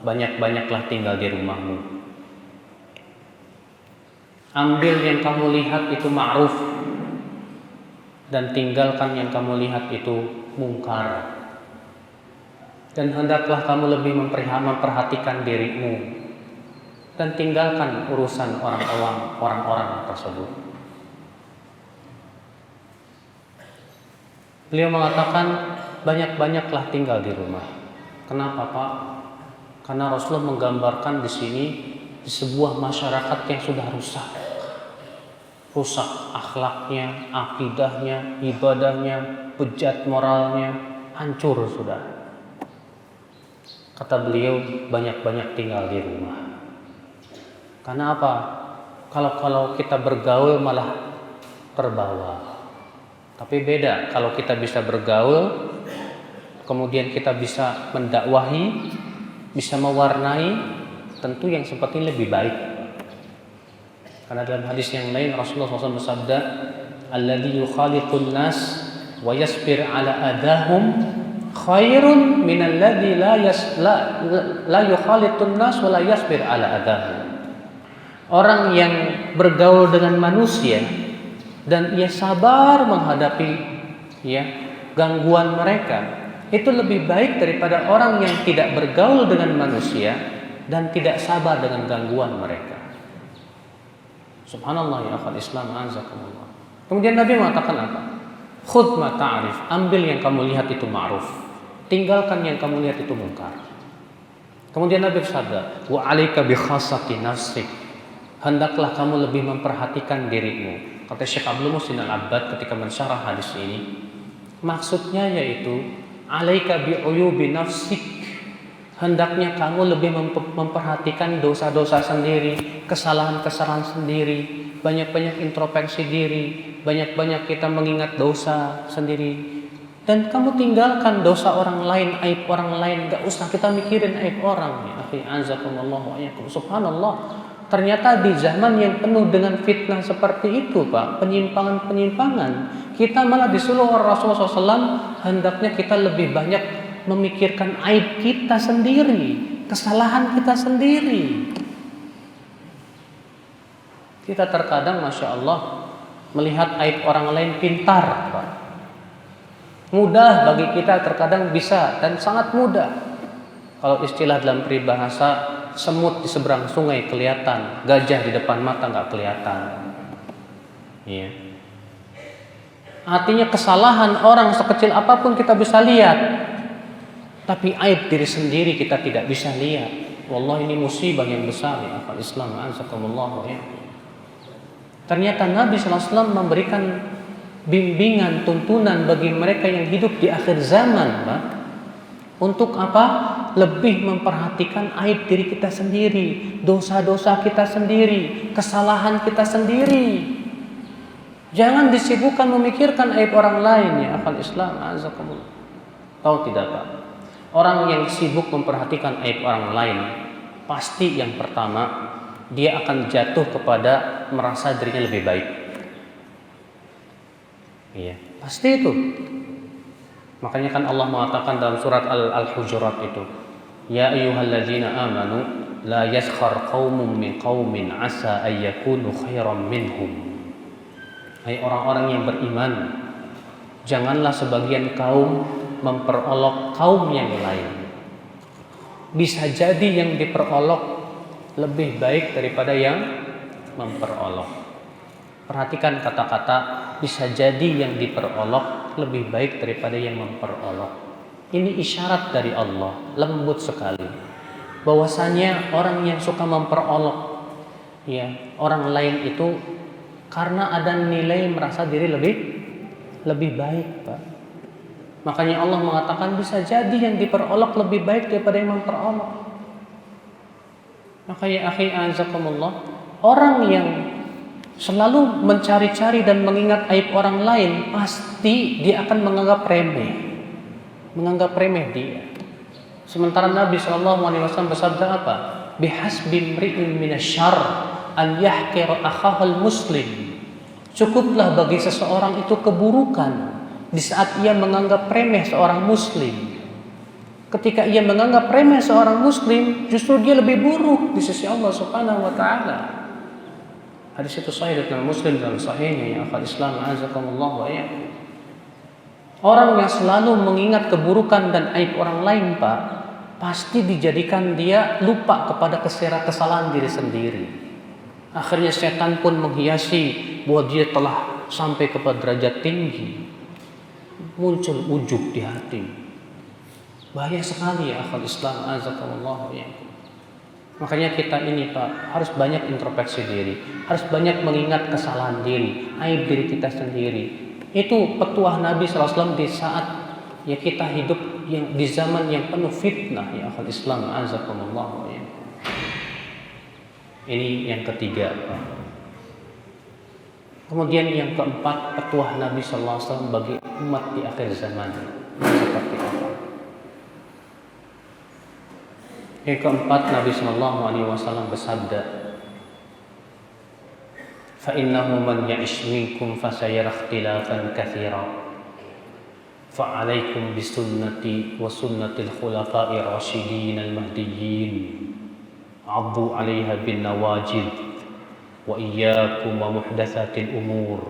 banyak-banyaklah tinggal di rumahmu. Ambil yang kamu lihat itu ma'ruf, dan tinggalkan yang kamu lihat itu mungkar. Dan hendaklah kamu lebih memperhatikan dirimu, dan tinggalkan urusan orang-orang tersebut. Beliau mengatakan, banyak-banyaklah tinggal di rumah. Kenapa, Pak? Karena Rasulullah menggambarkan di sini di sebuah masyarakat yang sudah rusak. Rusak akhlaknya, akidahnya, ibadahnya, bejat moralnya, hancur sudah. Kata beliau, banyak-banyak tinggal di rumah. Karena apa? Kalau kita bergaul malah terbawa. Tapi beda kalau kita bisa bergaul, kemudian kita bisa mendakwahi, bisa mewarnai, tentu yang seperti ini lebih baik. Karena dalam hadis yang lain Rasulullah SAW bersabda, "Alladzi yukhaliqun nas wa yasbir ala adahum khairun min alladzi la yukhaliqun nas wa la yasbir ala adahum." Orang yang bergaul dengan manusia dan ia sabar menghadapi gangguan mereka, itu lebih baik daripada orang yang tidak bergaul dengan manusia dan tidak sabar dengan gangguan mereka. Subhanallah ya akhwal Islam, azakumullah. Kemudian Nabi mengatakan apa? Khudh ma ta'rif, ambil yang kamu lihat itu ma'ruf, tinggalkan yang kamu lihat itu mungkar. Kemudian Nabi bersabda, wa 'alaika bi khassati nafsik, hendaklah kamu lebih memperhatikan dirimu. Kata Syekh Abdul Muhsin Al-Abbad ketika mensyarah hadis ini, maksudnya yaitu 'alaika bi uyubi nafsik, hendaknya kamu lebih memperhatikan dosa-dosa sendiri, kesalahan-kesalahan sendiri, banyak-banyak introspeksi diri, banyak-banyak kita mengingat dosa sendiri. Dan kamu tinggalkan dosa orang lain, aib orang lain, gak usah kita mikirin aib orang. Ya akhi, azakumullah wa iyyakum. Subhanallah. Ternyata di zaman yang penuh dengan fitnah seperti itu, Pak, penyimpangan-penyimpangan, kita malah disuruh Rasulullah SAW hendaknya kita lebih banyak memikirkan aib kita sendiri, kesalahan kita sendiri. Kita terkadang, Masya Allah, melihat aib orang lain pintar, Pak. Mudah bagi kita terkadang bisa dan sangat mudah. Kalau istilah dalam peribahasa, semut di seberang sungai kelihatan, gajah di depan mata nggak kelihatan. Iya. Artinya kesalahan orang sekecil apapun kita bisa lihat, tapi aib diri sendiri kita tidak bisa lihat. Wallah, ini musibah yang besar ya akal Islam. Azakumullah ya. Ternyata Nabi SAW memberikan bimbingan, tuntunan bagi mereka yang hidup di akhir zaman, Pak. Untuk apa? Lebih memperhatikan aib diri kita sendiri, dosa-dosa kita sendiri, kesalahan kita sendiri. Jangan disibukkan memikirkan aib orang lain ya akal Islam. Azakumullah. Tahu tidak, Pak? Orang yang sibuk memperhatikan aib orang lain, pasti yang pertama dia akan jatuh kepada merasa dirinya lebih baik. Iya, pasti itu. Makanya kan Allah mengatakan dalam surat Al-Hujurat itu, ya ayyuhalladzina amanu la yaskhar qaumun min qaumin asa ay yakunu khairan minhum. Hai orang-orang yang beriman, janganlah sebagian kaum memperolok kaum yang lain. Bisa jadi yang diperolok lebih baik daripada yang memperolok. Perhatikan kata-kata, bisa jadi yang diperolok lebih baik daripada yang memperolok. Ini isyarat dari Allah, lembut sekali. bahwasanya orang yang suka memperolok ya orang lain itu karena ada nilai merasa diri lebih baik, Pak. Makanya Allah mengatakan bisa jadi yang diperolok lebih baik daripada yang memperolok. Makanya akhi azakumullah, orang yang selalu mencari-cari dan mengingat aib orang lain pasti dia akan menganggap remeh dia. Sementara Nabi SAW bersabda apa? Bihasbi mri'in minasyarr an yahqira akhahul muslim. Cukuplah bagi seseorang itu keburukan di saat ia menganggap remeh seorang muslim. Ketika ia menganggap remeh seorang muslim, justru dia lebih buruk di sisi Allah Subhanahu wa taala. Hadis itu sahih dari Muslim dalam sahihnya, ya akal Islam azakumullah wa iyyakum. Orang yang selalu mengingat keburukan dan aib orang lain, Pak, pasti dijadikan dia lupa kepada kesalahan diri sendiri. Akhirnya setan pun menghiasi bahwa dia telah sampai kepada derajat tinggi. Muncul ujub di hati. Bahaya sekali ya akal Islam azakumullah wa iyyakum. Makanya kita ini Pak harus banyak introspeksi diri, harus banyak mengingat kesalahan diri, aib diri kita sendiri. Itu petuah Nabi SAW di saat ya kita hidup yang di zaman yang penuh fitnah ya akal Islam azakumullah. Ini yang ketiga Pak. Kemudian yang keempat, petuah Nabi SAW bagi umat di akhir zaman seperti apa? Yang keempat, Nabi SAW bersabda, فَإِنَّهُ مَنْ يَعِشْ مِنْكُمْ فَسَيَرَى اخْتِلَافًا كَثِيرًا فَعَلَيْكُمْ بِسُنَّتِي وَسُنَّةِ الْخُلَفَاءِ الرَّاشِدِينَ الْمَهْدِيِّينَ عَضُّوا عَلَيْهَا بِالنَّوَاجِذِ وَإِيَّاكُمْ وَمُحْدَثَاتِ الْأُمُورِ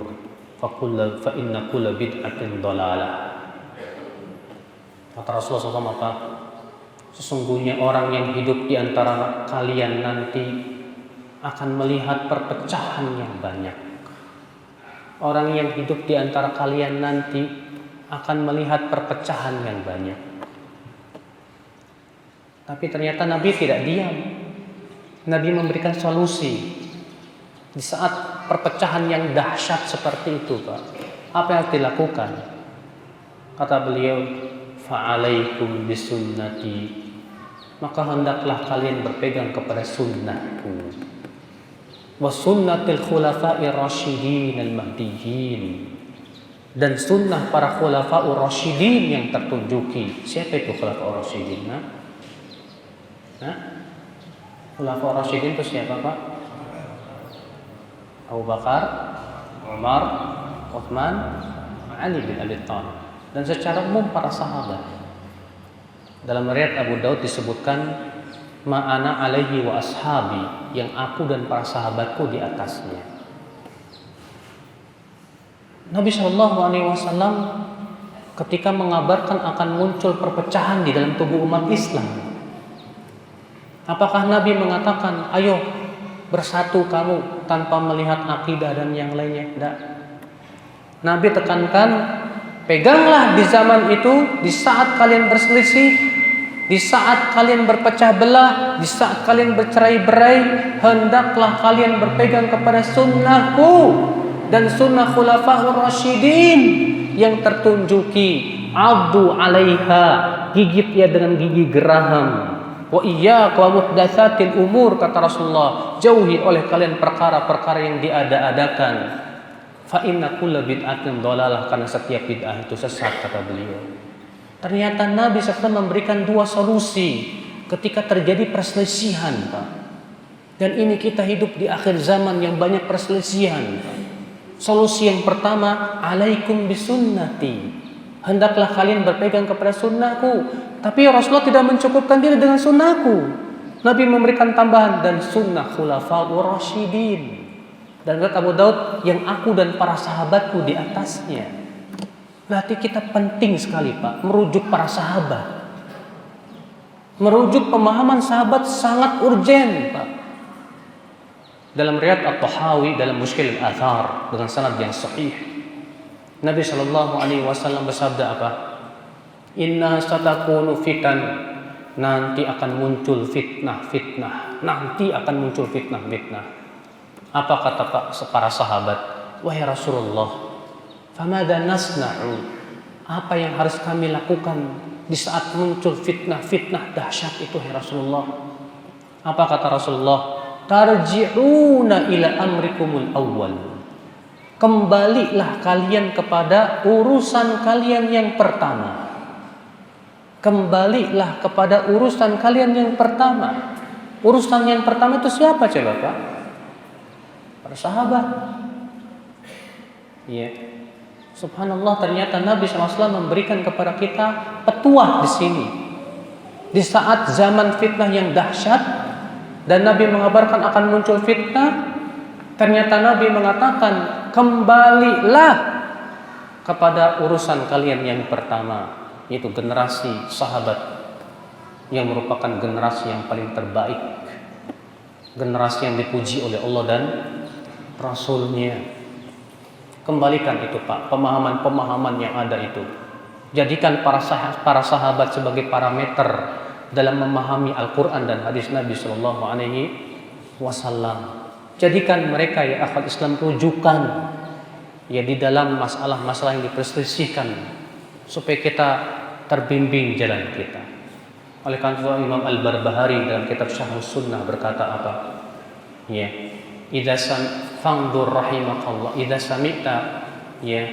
فَإِنَّ كُلَّ بِدْعَةٍ ضَلَالَةٍ. Kata Rasulullah SAW apa? Sesungguhnya orang yang hidup di antara kalian nanti akan melihat perpecahan yang banyak. Orang yang hidup di antara kalian nanti akan melihat perpecahan yang banyak. Tapi ternyata Nabi tidak diam. Nabi memberikan solusi. Di saat perpecahan yang dahsyat seperti itu, Pak, apa yang harus dilakukan? Kata beliau, fa'alaikum bisunnati, maka hendaklah kalian berpegang kepada sunnahku, wa sunnatil khulafa'ir rasyidin al-mahdiyyin, dan sunnah para khulafa'ur rasyidin yang tertunjuki. Siapa itu khulafa'ur rasyidin? Khulafa'ur rasyidin itu siapa, Pak? Abu Bakar, Umar, Uthman, Ali bin Abi Thalib, dan secara umum para sahabat. Dalam riwayat Abu Daud disebutkan ma'ana alaihi wa ashabi, yang aku dan para sahabatku di atasnya. Nabi SAW ketika mengabarkan akan muncul perpecahan di dalam tubuh umat Islam, apakah Nabi mengatakan ayo bersatu kamu tanpa melihat akidah dan yang lainnya? Tidak. Nabi tekankan, peganglah di zaman itu, di saat kalian berselisih, di saat kalian berpecah belah, di saat kalian bercerai-berai, hendaklah kalian berpegang kepada sunnahku dan sunnah khulafa'ur rasyidin yang tertunjuki. Addu 'alaiha, gigit ya dengan gigi geraham. Wa iyyakum wa muhdatsatil umur, kata Rasulullah, jauhi oleh kalian perkara-perkara yang diada-adakan. Fa inna kulla bid'atin dhalalah, karena setiap bid'ah itu sesat, kata beliau. Ternyata Nabi SAW memberikan dua solusi ketika terjadi perselisihan, Pak. Dan ini kita hidup di akhir zaman yang banyak perselisihan, Pak. Solusi yang pertama, alaikum bisunnati, hendaklah kalian berpegang kepada sunnahku. Tapi Rasulullah tidak mencukupkan diri dengan sunnahku. Nabi memberikan tambahan, dan sunnah khulafa'ur rasyidin. Dan kata Abu Daud, yang aku dan para sahabatku di atasnya. Berarti kita penting sekali, Pak, merujuk para sahabat. Merujuk pemahaman sahabat sangat urgen, Pak. Dalam riwayat At-Tahawi dalam Mushkil al-Athar dengan sanad yang sahih, Nabi SAW bersabda apa? Inna satakunu fitan nanti akan muncul fitnah. Nanti akan muncul fitnah. Apa kata para sahabat? Wahai Rasulullah, famada nasna'u? Apa yang harus kami lakukan di saat muncul fitnah dahsyat itu, hai Rasulullah? Apa kata Rasulullah? Tarji'una ila amrikumul awwal. Kembalilah kalian kepada urusan kalian yang pertama. Kembalilah kepada urusan kalian yang pertama. Urusan yang pertama itu siapa coba Pak? Para sahabat. Iya. Subhanallah, ternyata Nabi SAW memberikan kepada kita petuah di sini. Di saat zaman fitnah yang dahsyat dan Nabi mengabarkan akan muncul fitnah, ternyata Nabi mengatakan, kembalilah kepada urusan kalian yang pertama, yaitu generasi sahabat yang merupakan generasi yang paling terbaik, generasi yang dipuji oleh Allah dan Rasulnya. Kembalikan itu Pak, pemahaman-pemahaman yang ada itu. Jadikan para sahabat sebagai parameter dalam memahami Al-Quran dan hadis Nabi Sallallahu Alaihi Wasallam. Jadikan mereka ya akhwat Islam rujukan ya di dalam masalah-masalah yang diperselisihkan, supaya kita terbimbing jalan kita. Oleh karena itu Imam Al-Barbahari dalam kitab Syarh Sunnah berkata apa? Ya, idza fangdur rahimakallah, idza sami'ta ya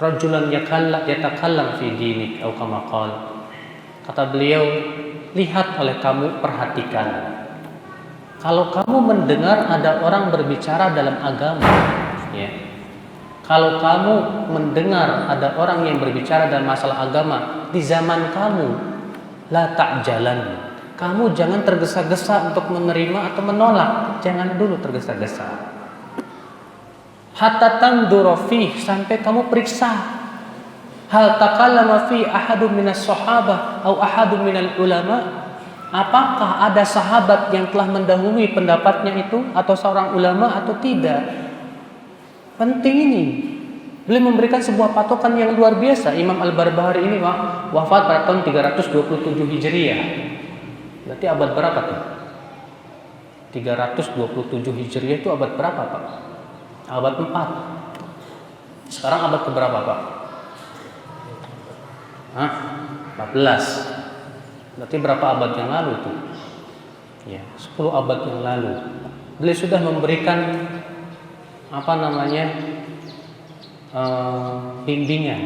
rajulan yatakallam fi dinik atau kama qala. Kata beliau, lihat oleh kamu, perhatikan. Kalau kamu mendengar ada orang berbicara dalam agama, ya. Kalau kamu mendengar ada orang yang berbicara dalam masalah agama di zaman kamu, la ta'jalan. Kamu jangan tergesa-gesa untuk menerima atau menolak. Jangan dulu tergesa-gesa. Hatta tandura fi, sampai kamu periksa. Hal takallama fi ahadun minas sahabah atau ahadun minal ulama? Apakah ada sahabat yang telah mendahului pendapatnya itu, atau seorang ulama atau tidak? Penting ini. Beliau memberikan sebuah patokan yang luar biasa. Imam Al-Barbahari ini wafat pada tahun 327 Hijriah. Berarti abad berapa tuh? 327 Hijriah itu abad berapa Pak? Abad 4. Sekarang abad keberapa Pak? 14. Berarti berapa abad yang lalu tuh? Ya, 10 abad yang lalu. Beliau sudah memberikan bimbingan.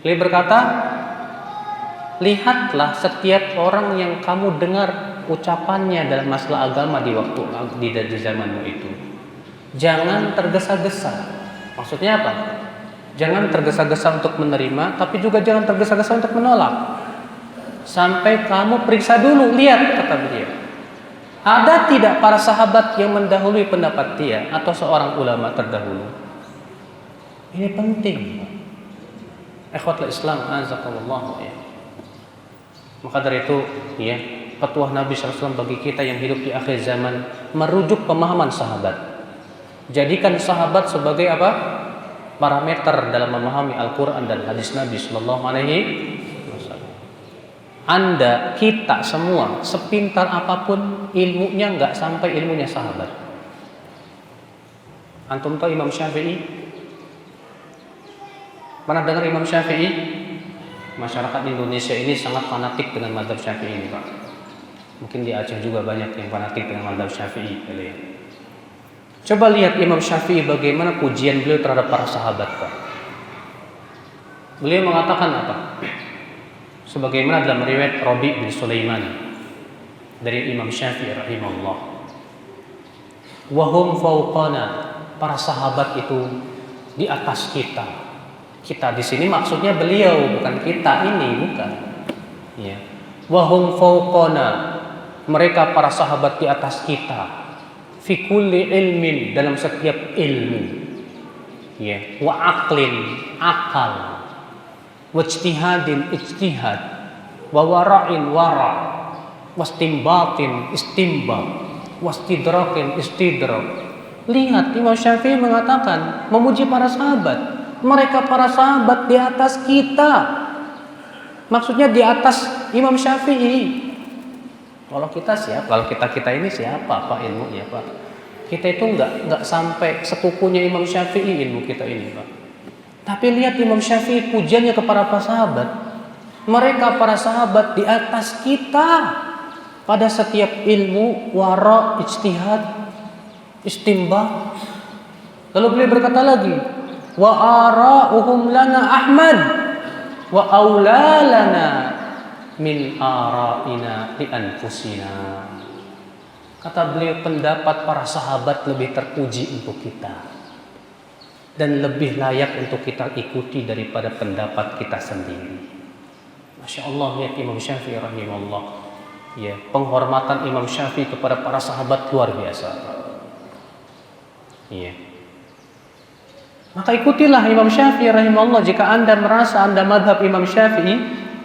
Beliau berkata, lihatlah setiap orang yang kamu dengar ucapannya dalam masalah agama di zamanmu itu. Jangan tergesa-gesa. Maksudnya apa? Jangan tergesa-gesa untuk menerima, tapi juga jangan tergesa-gesa untuk menolak. Sampai kamu periksa dulu, lihat, kata beliau. Ada tidak para sahabat yang mendahului pendapat dia atau seorang ulama terdahulu? Ini penting. Ikhwatul Islam, azakumullah ya. Maka dari itu, ya, petuah Nabi SAW bagi kita yang hidup di akhir zaman merujuk pemahaman sahabat. Jadikan sahabat sebagai apa? Parameter dalam memahami Al-Quran dan hadis Nabi Sallallahu Alaihi Wasallam. Anda, kita semua, sepintar apapun ilmunya, nggak sampai ilmunya sahabat. Antum tahu Imam Syafi'i? Pernah dengar Imam Syafi'i? Masyarakat Indonesia ini sangat fanatik dengan mazhab Syafi'i ini Pak. Mungkin di Aceh juga banyak yang fanatik dengan mazhab Syafi'i. Coba lihat Imam Syafi'i bagaimana pujian beliau terhadap para sahabat Pak. Beliau mengatakan apa? Sebagaimana dalam riwayat Rabi' bin Sulaiman dari Imam Syafi'i rahimahullah. Wahum fauqana, para sahabat itu di atas kita. Kita di sini maksudnya beliau, bukan kita ini, bukan. Ya. Wahum fauqana, mereka para sahabat di atas kita. Fi kulli ilmin, dalam setiap ilmu. Ya, wa aqlin, akal. Wajtihadin, ijtihad, wa wara'in, wara', wastimbatin, istimbat, wastidrakin, istidrak. Lihat, Imam Syafi'i mengatakan, memuji para sahabat. Mereka para sahabat di atas kita. Maksudnya di atas Imam Syafi'i. Kalau kita siapa? Kalau kita ini siapa Pak ilmunya Pak? Kita itu nggak sampai sepupunya Imam Syafi'i ilmu kita ini Pak. Tapi lihat Imam Syafi'i pujiannya kepada para sahabat. Mereka para sahabat di atas kita pada setiap ilmu, wara, ijtihad, istinbat. Lalu beliau berkata lagi, wa ara'uhum lana Ahmad wa aula lana min ara'ina li anfusina. Kata beliau, pendapat para sahabat lebih terpuji untuk kita dan lebih layak untuk kita ikuti daripada pendapat kita sendiri. Masya Allah, lihat Imam Syafi'i rahimahullah. Ya, penghormatan Imam Syafi'i kepada para sahabat luar biasa. Iya. Maka ikutilah Imam Syafi'i rahimahullah. Jika Anda merasa Anda madhab Imam Syafi'i,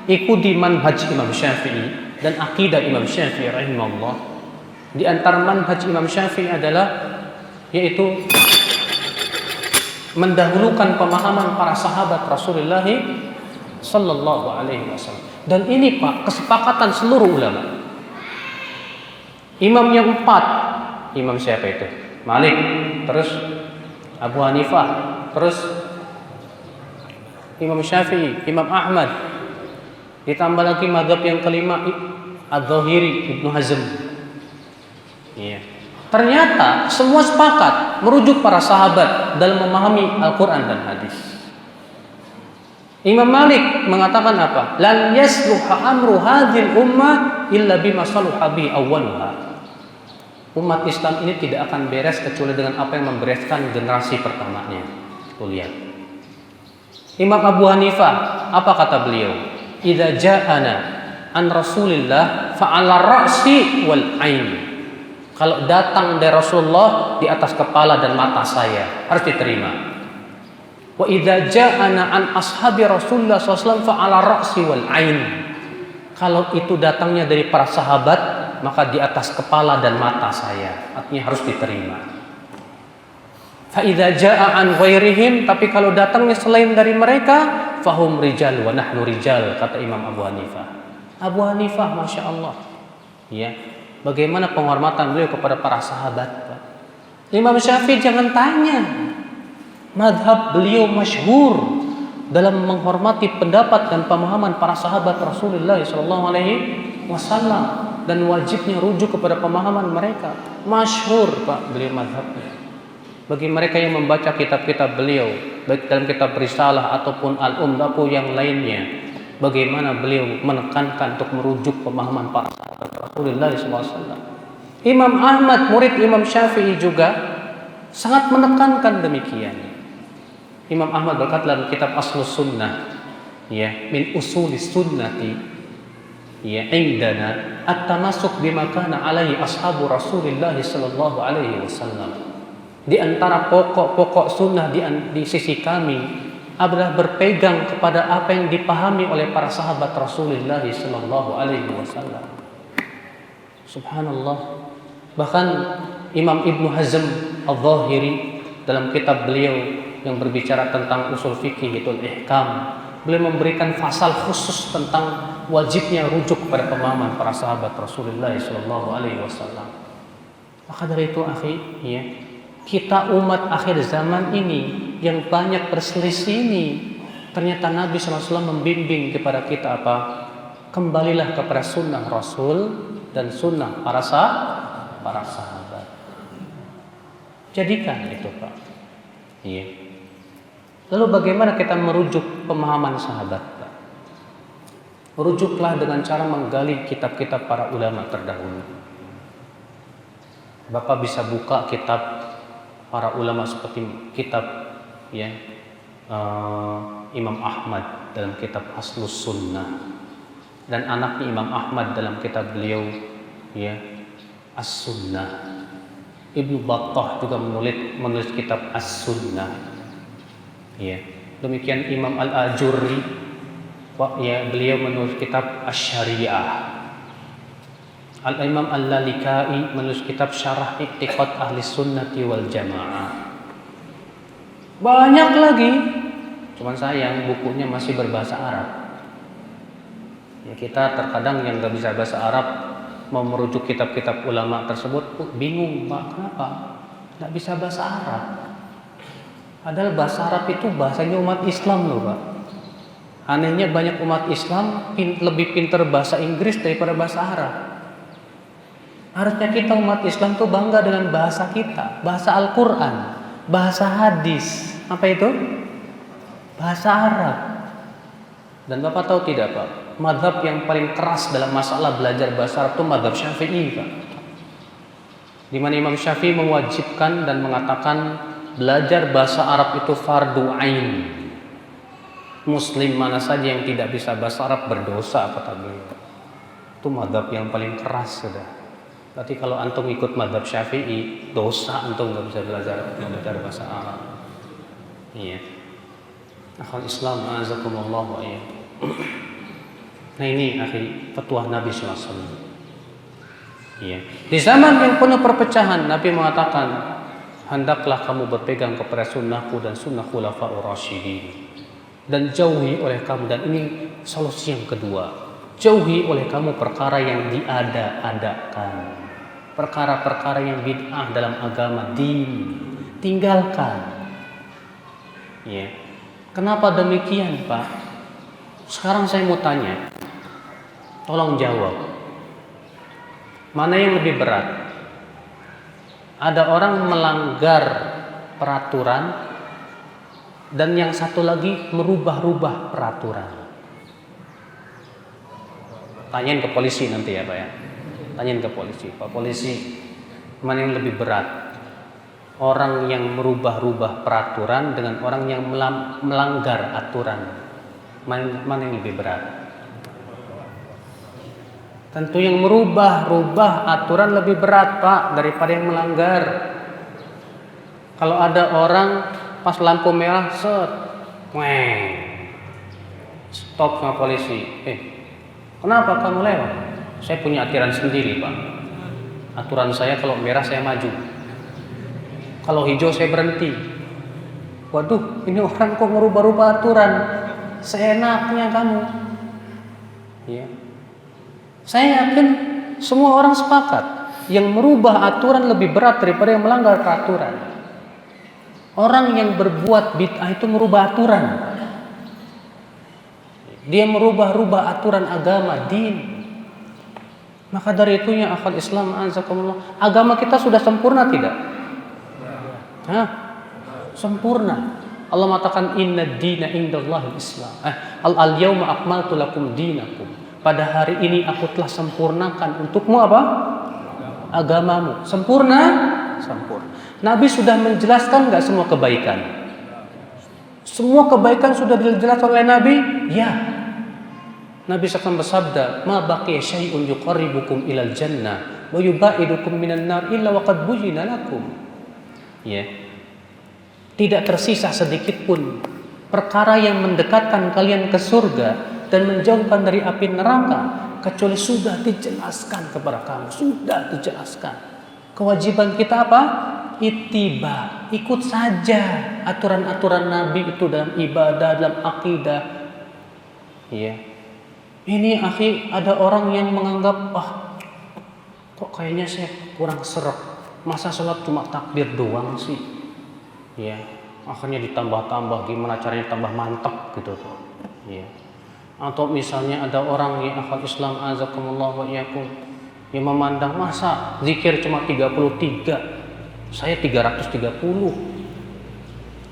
ikuti manhaj Imam Syafi'i dan akidah Imam Syafi'i rahimahullah. Di antara manhaj Imam Syafi'i adalah yaitu mendahulukan pemahaman para sahabat Rasulullah sallallahu alaihi wasallam. Dan ini Pak, kesepakatan seluruh ulama. Imam yang 4, imam siapa itu? Malik, terus Abu Hanifah, terus Imam Syafi'i, Imam Ahmad. Ditambah lagi mazhab yang kelima, Adz-Dzahiri, Ibnu Hazm. Iya. Ternyata semua sepakat merujuk para sahabat dalam memahami Al-Quran dan hadis. Imam Malik mengatakan apa? Lan yasluha amru hadhil ummah illa bima saluha bi awwaluha. Umat Islam ini tidak akan beres kecuali dengan apa yang membereskan generasi pertamanya. Lihat. Imam Abu Hanifah, apa kata beliau? Idza ja'ana an Rasulillah fa'ala ra'si wal 'ain. Kalau datang dari Rasulullah, di atas kepala dan mata saya, harus diterima. Wa idza ja'ana an ashabi Rasulullah sallallahu alaihi wasallam fa'ala ra'si wal 'ain. Kalau itu datangnya dari para sahabat, maka di atas kepala dan mata saya, artinya harus diterima. Fa idza ja'a an ghairihim, tapi kalau datangnya selain dari mereka, fahum rijal wa nahnu rijal, kata Imam Abu Hanifah. Abu Hanifah, masya Allah, ya, bagaimana penghormatan beliau kepada para sahabat. Imam Syafi'i jangan tanya, madhab beliau masyhur dalam menghormati pendapat dan pemahaman para sahabat Rasulullah sallallahu alaihi wasallam dan wajibnya rujuk kepada pemahaman mereka. Masyhur Pak beliau madhabnya. Bagi mereka yang membaca kitab-kitab beliau, baik dalam kitab Risalah ataupun Al-Umm ataupun yang lainnya, bagaimana beliau menekankan untuk merujuk pemahaman para sahabat Rasulullah SAW. Imam Ahmad, murid Imam Syafi'i juga sangat menekankan demikian. Imam Ahmad berkata dalam kitab Aslus Sunnah, ya, min usulis sunnati, ya, indana at-tamassuk bima kana alaihi ashabu Rasulillah sallallahu alaihi wasallam. Di antara pokok-pokok sunnah di sisi kami adalah berpegang kepada apa yang dipahami oleh para sahabat Rasulullah sallallahu alaihi wasallam. Subhanallah. Bahkan Imam Ibnu Hazm Adz-Dzahiri dalam kitab beliau yang berbicara tentang usul fikih itu Al-Ihkam, beliau memberikan pasal khusus tentang wajibnya rujuk kepada pemahaman para sahabat Rasulullah sallallahu alaihi wasallam. Maka dari itu, akhi, ya, kita umat akhir zaman ini yang banyak berselisih ini, ternyata Nabi SAW membimbing kepada kita apa? Kembalilah kepada sunnah Rasul dan sunnah para sahabat. Jadikan itu, Pak. Iya. Lalu bagaimana kita merujuk pemahaman sahabat, Pak? Rujuklah dengan cara menggali kitab-kitab para ulama terdahulu. Bapak bisa buka kitab para ulama seperti kitab, ya, Imam Ahmad dalam kitab Aslus Sunnah, dan anaknya Imam Ahmad dalam kitab beliau, ya, As-Sunnah. Ibnu Battah juga menulis kitab As-Sunnah. Ya, demikian Imam Al-Ajurri, ya, beliau menulis kitab Asy-Syariah. Al-Imam Al-Lalikai menulis kitab Syarah I'tiqad Ahli Sunnati wal Jamaah. Banyak lagi. Cuman sayang bukunya masih berbahasa Arab. Ya, kita terkadang yang nggak bisa bahasa Arab mau merujuk kitab-kitab ulama tersebut bingung, Pak, kenapa nggak bisa bahasa Arab? Padahal bahasa Arab itu bahasanya umat Islam loh, Pak. Anehnya banyak umat Islam lebih pintar bahasa Inggris daripada bahasa Arab. Harusnya kita umat Islam tuh bangga dengan bahasa kita, bahasa Al-Quran, bahasa hadis. Apa itu? Bahasa Arab. Dan Bapak tahu tidak, Pak? Mazhab yang paling keras dalam masalah belajar bahasa Arab itu mazhab Syafi'i, Pak. Di mana Imam Syafi'i mewajibkan dan mengatakan belajar bahasa Arab itu fardu ain. Muslim mana saja yang tidak bisa bahasa Arab berdosa, kata beliau. Itu mazhab yang paling keras sudah. Berarti kalau antum ikut mazhab Syafi'i, dosa antum nggak bisa belajar bahasa Arab. Iya. Akhul Islam, azakumullah wa iyyakum. Nah ini akhi fatwa Nabi sallallahu alaihi wasallam. Iya. Di zaman yang penuh perpecahan, Nabi mengatakan, hendaklah kamu berpegang kepada sunnahku dan sunnah khulafaur rasyidin. Dan jauhi oleh kamu, dan ini solusi yang kedua, jauhi oleh kamu perkara yang diada-adakan, perkara-perkara yang bid'ah dalam agama, tinggalkan. Ya. Kenapa demikian, Pak? Sekarang saya mau tanya, tolong jawab, mana yang lebih berat? Ada orang melanggar peraturan dan yang satu lagi merubah-rubah peraturan. Tanyain ke polisi nanti ya, Pak ya. Tanyain ke polisi, Pak polisi, mana yang lebih berat? Orang yang merubah-rubah peraturan dengan orang yang melanggar aturan. Mana yang lebih berat? Tentu yang merubah-rubah aturan lebih berat, Pak, daripada yang melanggar. Kalau ada orang pas lampu merah, stop sama polisi. Kenapa kamu lewat? Saya punya aturan sendiri, Pak. Aturan saya kalau merah saya maju, kalau hijau saya berhenti. Waduh, ini orang kok merubah-rubah aturan, seenaknya kamu. Ya. Saya yakin semua orang sepakat, yang merubah aturan lebih berat daripada yang melanggar peraturan. Orang yang berbuat bid'ah itu merubah aturan. Dia merubah-rubah aturan agama, din. Maka dari itunya akhwat Islam, azakumullah, agama kita sudah sempurna tidak? Sempurna. Allah mengatakan inna dina indallahi Islam. Al-yawma akmaltu lakum dinakum. Pada hari ini aku telah sempurnakan untukmu apa? Agamamu. Sempurna? Sempurna. Nabi sudah menjelaskan enggak semua kebaikan? Semua kebaikan sudah dijelaskan oleh Nabi? Ya. Nabi SAW bersabda, "Ma baqiya syai'un yuqarribukum ilal jannah wa yubaidukum minan nar illa waqad buyyina lakum." Ya. Tidak tersisa sedikit pun perkara yang mendekatkan kalian ke surga dan menjauhkan dari api neraka kecuali sudah dijelaskan kepada kamu, sudah dijelaskan. Kewajiban kita apa? Ittiba, ikut saja aturan-aturan Nabi itu dalam ibadah, dalam akidah. Ya. Ini akhi, ada orang yang menganggap, kok kayaknya saya kurang serap. Masa sholat cuma takbir doang sih? Ya, akhirnya ditambah-tambah, gimana caranya tambah mantap gitu tuh. Ya. Atau misalnya ada orang yang akhwat Islam, azakumullah wa iyyakum, yang memandang masa zikir cuma 33, saya 330.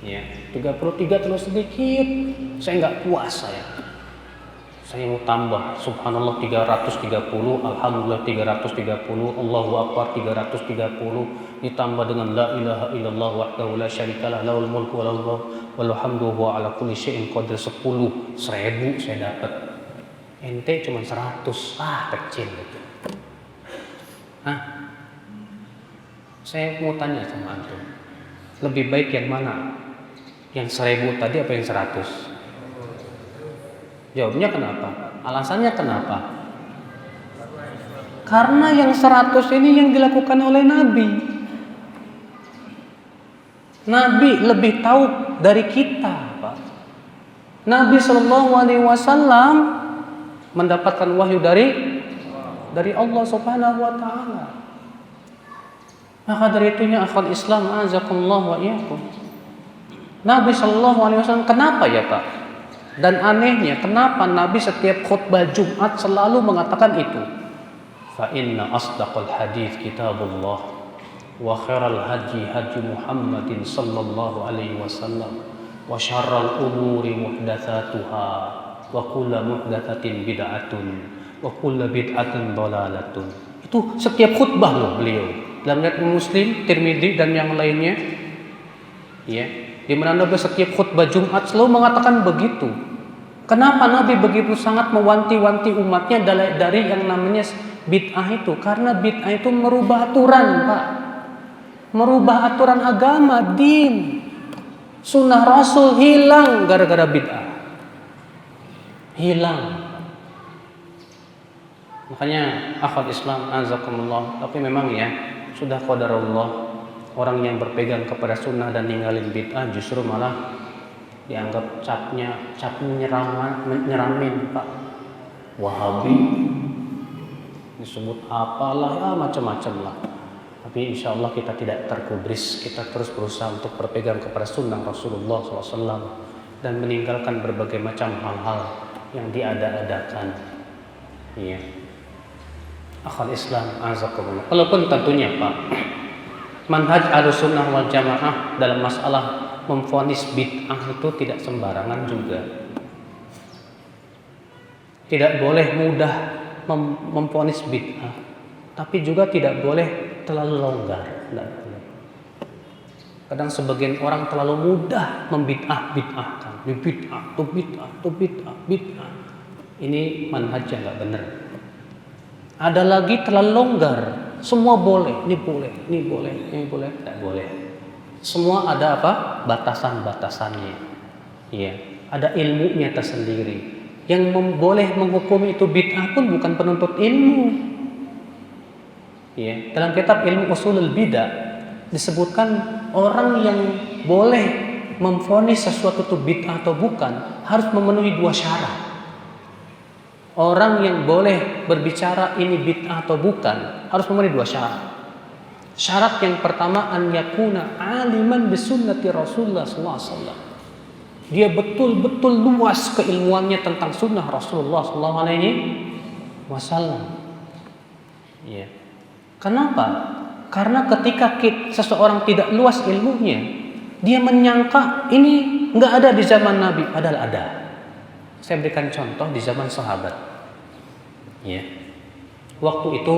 Ya, 33 terlalu sedikit, saya nggak puas saya mau tambah, subhanallah 330, alhamdulillah 330, Allahu akbar 330, ditambah dengan la ilaha illallah wahdahu la syarikalah lahul mulku wa lahul hamdu wa ala kulli syai'in qadir. 10.000 saya dapat. Ente cuma 100, kecil gitu. Saya mau tanya sama antum, lebih baik yang mana? Yang 1.000 tadi apa yang 100? Jawabnya kenapa? Alasannya kenapa? Karena yang 100 ini yang dilakukan oleh Nabi. Nabi lebih tahu dari kita, Pak. Nabi SAW mendapatkan wahyu dari Allah Subhanahu wa taala. Maka dari itunya akhwat Islam azakumullah wa iyyakum. Nabi sallallahu alaihi wasallam kenapa ya Pak? Dan anehnya kenapa Nabi setiap khutbah Jumat selalu mengatakan itu? Fa inna asdaqal hadits kitabullah wa khairal hadi hadi Muhammadin sallallahu alaihi wasallam wa syarrul umuri muhdatsatuha wa kullu muhdatsatin bid'atun wa kullu bid'atin dhalalatun. Itu setiap khutbah loh beliau. Dalam riwayat Muslim, Tirmidzi dan yang lainnya. Ya, di mana Nabi setiap khutbah Jumat selalu mengatakan begitu. Kenapa Nabi begitu sangat mewanti-wanti umatnya dari yang namanya bid'ah itu? Karena bid'ah itu merubah aturan, Pak. Merubah aturan agama, din. Sunnah Rasul hilang gara-gara bid'ah. Hilang. Makanya akhwat Islam azakumullah, tapi memang ya sudah qadarullah, orang yang berpegang kepada sunnah dan ninggalin bid'ah justru malah dianggap capnya nyeramin Pak. Wahabi disebut apalah ya macam-macam lah. Tapi insya Allah kita tidak tergubris, kita terus berusaha untuk berpegang kepada sunnah Rasulullah SAW dan meninggalkan berbagai macam hal-hal yang diada-adakan. Iya. Akhwat Islam azakumullah. Walaupun tentunya Pak, manhaj Ahlussunnah wal Jamaah dalam masalah memvonis bid'ah itu tidak sembarangan juga. Tidak boleh mudah memvonis bid'ah, tapi juga tidak boleh terlalu longgar. Kadang sebagian orang terlalu mudah membid'ah-bid'ahkan. Bid'ah. Ini manhaj yang enggak benar. Ada lagi terlalu longgar. Semua boleh, ini boleh, tidak boleh. Semua ada apa? Batasan-batasannya. Iya, ada ilmunya tersendiri. Yang boleh menghukum itu bid'ah pun bukan penuntut ilmu. Iya, dalam kitab Ilmu Ushulul Bidah disebutkan orang yang boleh memvonis sesuatu itu bid'ah atau bukan harus memenuhi 2 syarat. Orang yang boleh berbicara ini bid'ah atau bukan harus memenuhi 2 syarat. Syarat yang pertama an yakuna aliman bisunnati Rasulullah SAW. Dia betul-betul luas keilmuannya tentang sunnah Rasulullah SAW. Ya. Kenapa? Karena ketika seseorang tidak luas ilmunya, dia menyangka ini nggak ada di zaman Nabi, padahal ada. Saya berikan contoh di zaman sahabat. Ya. Waktu itu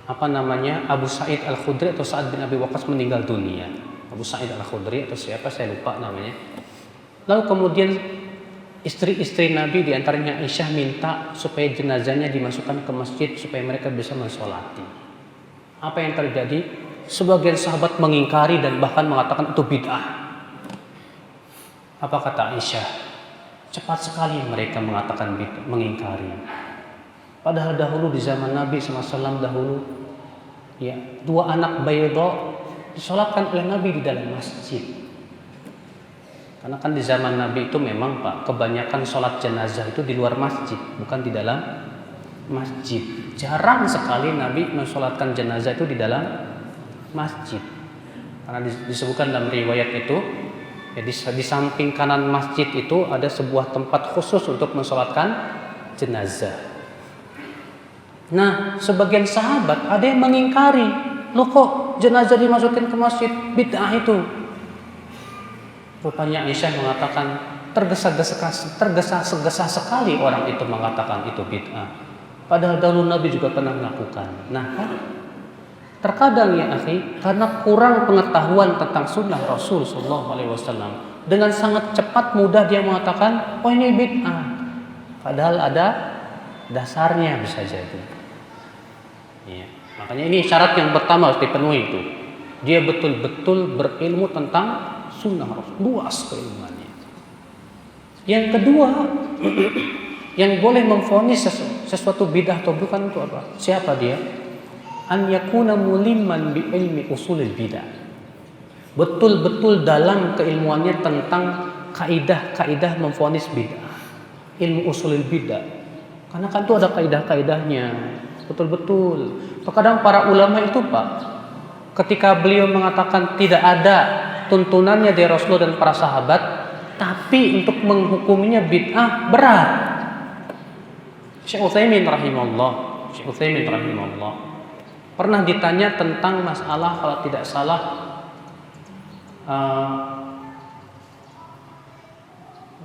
Abu Sa'id Al-Khudri atau Sa'ad bin Abi Waqqas meninggal dunia. Abu Sa'id Al-Khudri atau siapa saya lupa namanya. Lalu kemudian istri-istri Nabi di antaranya Aisyah minta supaya jenazahnya dimasukkan ke masjid supaya mereka bisa mensolati. Apa yang terjadi? Sebagian sahabat mengingkari dan bahkan mengatakan itu bid'ah. Apa kata Aisyah? Cepat sekali mereka mengatakan mengingkari. Padahal dahulu di zaman Nabi SAW dahulu, ya, 2 anak bayda disolatkan oleh Nabi di dalam masjid. Karena kan di zaman Nabi itu memang Pak, kebanyakan sholat jenazah itu di luar masjid, bukan di dalam masjid. Jarang sekali Nabi mensolatkan jenazah itu di dalam masjid. Karena disebutkan dalam riwayat itu, ya, di samping kanan masjid itu ada sebuah tempat khusus untuk mensolatkan jenazah. Nah, sebagian sahabat ada yang mengingkari, loh kok jenazah dimasukin ke masjid, bid'ah itu. Rupanya Aisyah mengatakan tergesa-gesa sekali orang itu mengatakan itu bid'ah. Padahal dahulu Nabi juga pernah melakukan. Nah, kan terkadang ya akhi, karena kurang pengetahuan tentang sunnah Rasul SAW, dengan sangat cepat mudah dia mengatakan, oh ini bid'ah. Padahal ada dasarnya bisa jadi. Ya, makanya ini syarat yang pertama harus dipenuhi itu. Dia betul-betul berilmu tentang sunnah Rasul, luas keilmuannya. Yang kedua, yang boleh memvonis sesuatu bidah atau bukan itu apa? Siapa dia? An yakuna mulimman bi ilmi usulil bidah. Betul-betul dalam keilmuannya tentang kaidah-kaidah memvonis bidah. ilmu usulul bidah. Karena kan itu ada kaidah-kaidahnya. Betul-betul. Terkadang para ulama itu Pak, ketika beliau mengatakan tidak ada tuntunannya dari Rasulullah dan para sahabat, tapi untuk menghukuminya bid'ah berat. Syekh Utsaimin rahimahullah pernah ditanya tentang masalah kalau tidak salah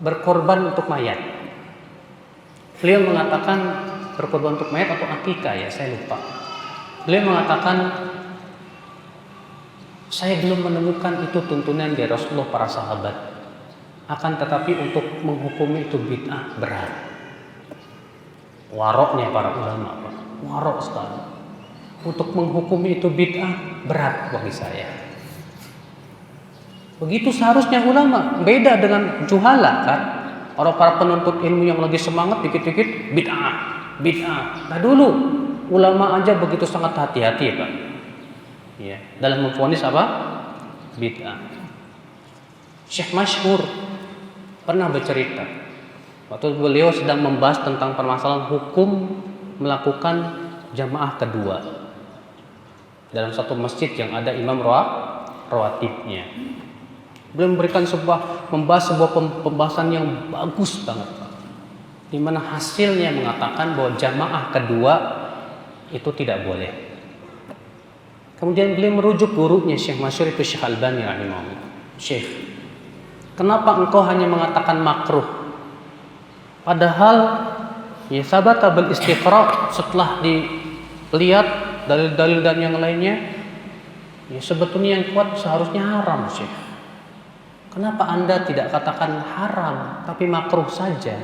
berkorban untuk mayat. Beliau mengatakan berkorban untuk mayat atau akikah ya, saya lupa. Beliau mengatakan saya belum menemukan itu tuntunan dari Rasulullah para sahabat. Akan tetapi untuk menghukumi itu bid'ah berat. Waroknya para ulama, Pak. Warok sekali. Untuk menghukumi itu bid'ah berat bagi saya. Begitu seharusnya ulama. Beda dengan juhala kan. Orang para penuntut ilmu yang lagi semangat dikit-dikit bid'ah. Nah dulu ulama aja begitu sangat hati-hati Pak. Ya, dalam memvonis apa? Bid'ah. Syekh Masyhur pernah bercerita waktu beliau sedang membahas tentang permasalahan hukum melakukan jamaah kedua dalam satu masjid yang ada imam rawatibnya. Beliau membahas sebuah pembahasan yang bagus banget, Pak. Di mana hasilnya mengatakan bahwa jamaah kedua itu tidak boleh. Kemudian beliau merujuk gurunya Syekh Masyhur itu Syekh Albani rahimahullah. Syekh, kenapa engkau hanya mengatakan makruh? Padahal ya sabata bil istiqra, setelah dilihat dalil-dalil dan yang lainnya, ya sebetulnya yang kuat seharusnya haram, Syekh. Kenapa Anda tidak katakan haram tapi makruh saja?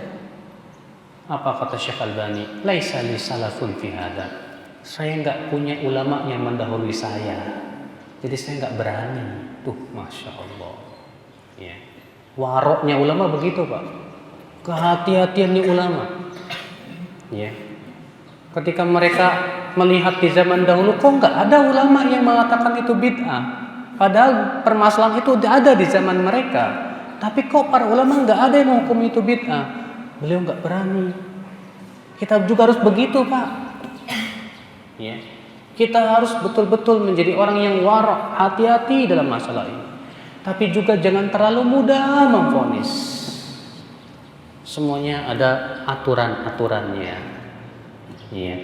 Apa kata Syekh Albani? Laisa li salafun fi hada. Saya enggak punya ulama yang mendahului saya. Jadi saya enggak berani. Tuh, Masya Allah. Ya. Waroknya ulama begitu, Pak. Kehati-hatiannya ulama. Ya. Ketika mereka melihat di zaman dahulu, kok enggak ada ulama yang mengatakan itu bid'ah. Padahal permasalahan itu ada di zaman mereka. Tapi kok para ulama enggak ada yang menghukum itu bid'ah. Beliau enggak berani. Kita juga harus begitu, Pak. Ya. Kita harus betul-betul menjadi orang yang warok, hati-hati dalam masalah ini. Tapi juga jangan terlalu mudah memvonis. Semuanya ada aturan-aturannya. Ya.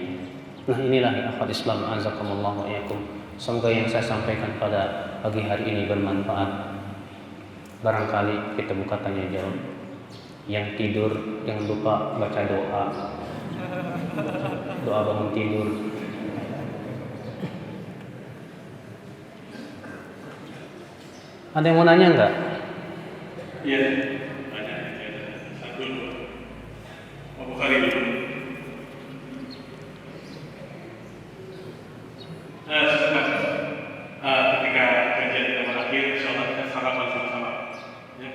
Nah inilah ya akhwat Islam azakumullah wa iyyakum. Semoga yang saya sampaikan pada pagi hari ini bermanfaat. Barangkali kita buka tanya jawab. Yang tidur jangan lupa baca doa. Doa bangun tidur. Ada yang mau nanya enggak? Iya, banyak. Satu, Abu Khalid dulu. Ketika kajian yang terakhir, insyaallah kita sarapan sama-sama. Ya.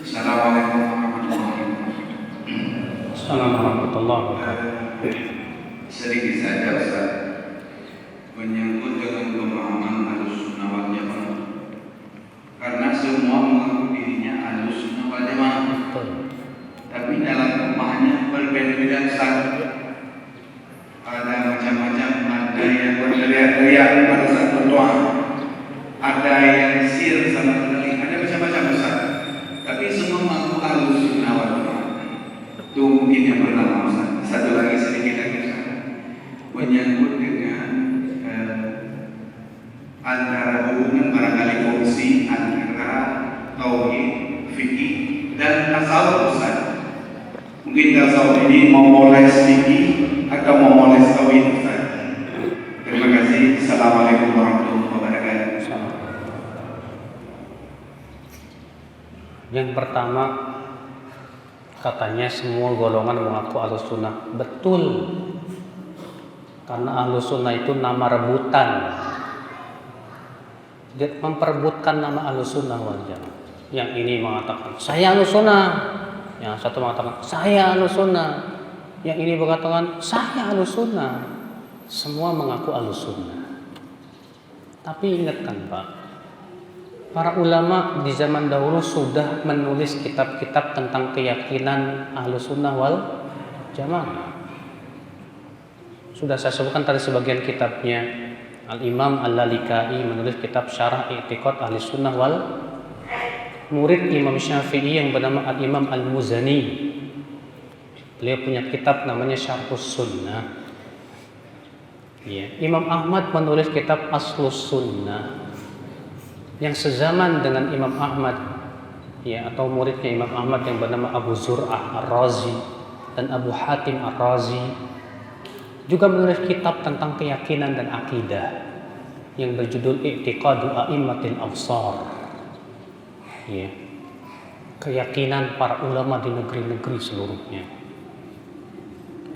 Assalamualaikum warahmatullahi wabarakatuh. Assalamualaikum warahmatullahi wabarakatuh. Sedikit saja Ustaz, menyangkut dengan pemahaman Ahlussunnah wal Jamaah. Karena semua mengaku dirinya Ahlussunnah wal Jamaah, tapi dalam pemahamannya berbeda-beda Ustaz. Ada macam-macam, ada yang berteriak-teriak pada saat berdoa, ada yang sir sama sekali, ada macam-macam Ustaz. Tapi semua mengaku Ahlussunnah wal Jamaah. Itu mungkin yang pertama Ustaz. Satu lagi sedikit lagi Ustaz, menyangkut dengan antara hubungan barangkali fungsi antara tauhid, fikih dan tasawuf Ustaz. Mungkin tasawuf ini memoles fikih atau memoles tauhid Ustaz. Terima kasih. Assalamualaikum warahmatullahi wabarakatuh. Yang pertama, katanya semua golongan mengaku Ahlussunnah. Betul. Karena Ahlussunnah itu nama rebutan. Dia memperebutkan nama Ahlussunnah wal Jamaah. Yang ini mengatakan saya Ahlussunnah, yang satu mengatakan saya Ahlussunnah, yang ini mengatakan saya Ahlussunnah. Semua mengaku Ahlussunnah. Tapi ingatkan Pak, Para ulama di zaman dahulu sudah menulis kitab-kitab tentang keyakinan Ahlussunnah wal Jamaah. Sudah saya sebutkan tadi sebagian kitabnya. Al-Imam Al-Lalikai menulis kitab Syarah I'tiqad Ahlussunnah wal murid Imam Syafi'i yang bernama Al-Imam Al-Muzani. Beliau punya kitab namanya Syarhus Sunnah. Ya. Imam Ahmad menulis kitab Aslus Sunnah. Yang sezaman dengan Imam Ahmad, ya, atau muridnya Imam Ahmad yang bernama Abu Zur'ah Ar-Razi dan Abu Hatim Ar-Razi juga menulis kitab tentang keyakinan dan akidah yang berjudul I'tiqadu A'immatil Absar. Ya. Keyakinan para ulama di negeri-negeri seluruhnya.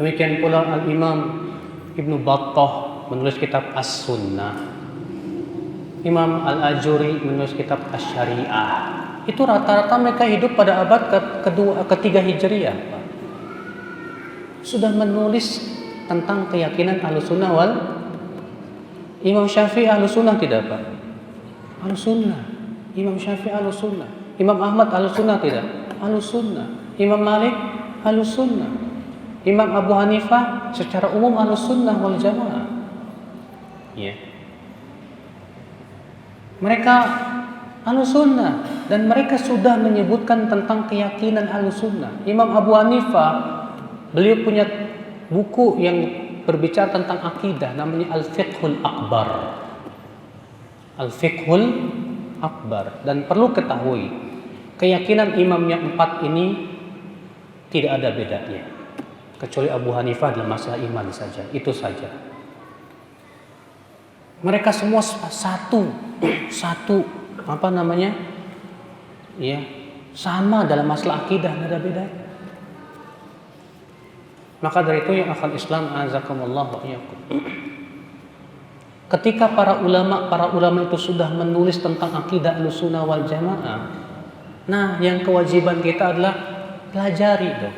Demikian pula Al-Imam Ibnu Battah menulis kitab As-Sunnah. Imam Al-Ajuri menulis kitab Asy-Syariah. Itu rata-rata mereka hidup pada abad ketiga Hijriah, Pak. Sudah menulis tentang keyakinan Ahlussunnah wal Imam Syafi'i Ahlussunnah tidak, Pak? Ahlussunnah. Imam Syafi'i Ahlussunnah. Imam Ahmad Ahlussunnah tidak? Ahlussunnah. Imam Malik Ahlussunnah. Imam Abu Hanifah secara umum Ahlussunnah wal Jamaah. Ya. Mereka Ahlussunnah dan mereka sudah menyebutkan tentang keyakinan Ahlussunnah. Imam Abu Hanifah, beliau punya buku yang berbicara tentang akidah namanya Al-Fiqhul Akbar. Al-Fiqhul Akbar. Dan perlu ketahui, keyakinan imam yang 4 ini tidak ada bedanya. Kecuali Abu Hanifah dalam masalah iman saja, itu saja. Mereka semua satu ya, sama dalam masalah akidah, tidak ada bedanya. Maka dari itu yang akan Islam azakumullah wa iyyakum. Ketika para ulama itu sudah menulis tentang akidah Ahlussunnah wal Jamaah, nah yang kewajiban kita adalah pelajari dong.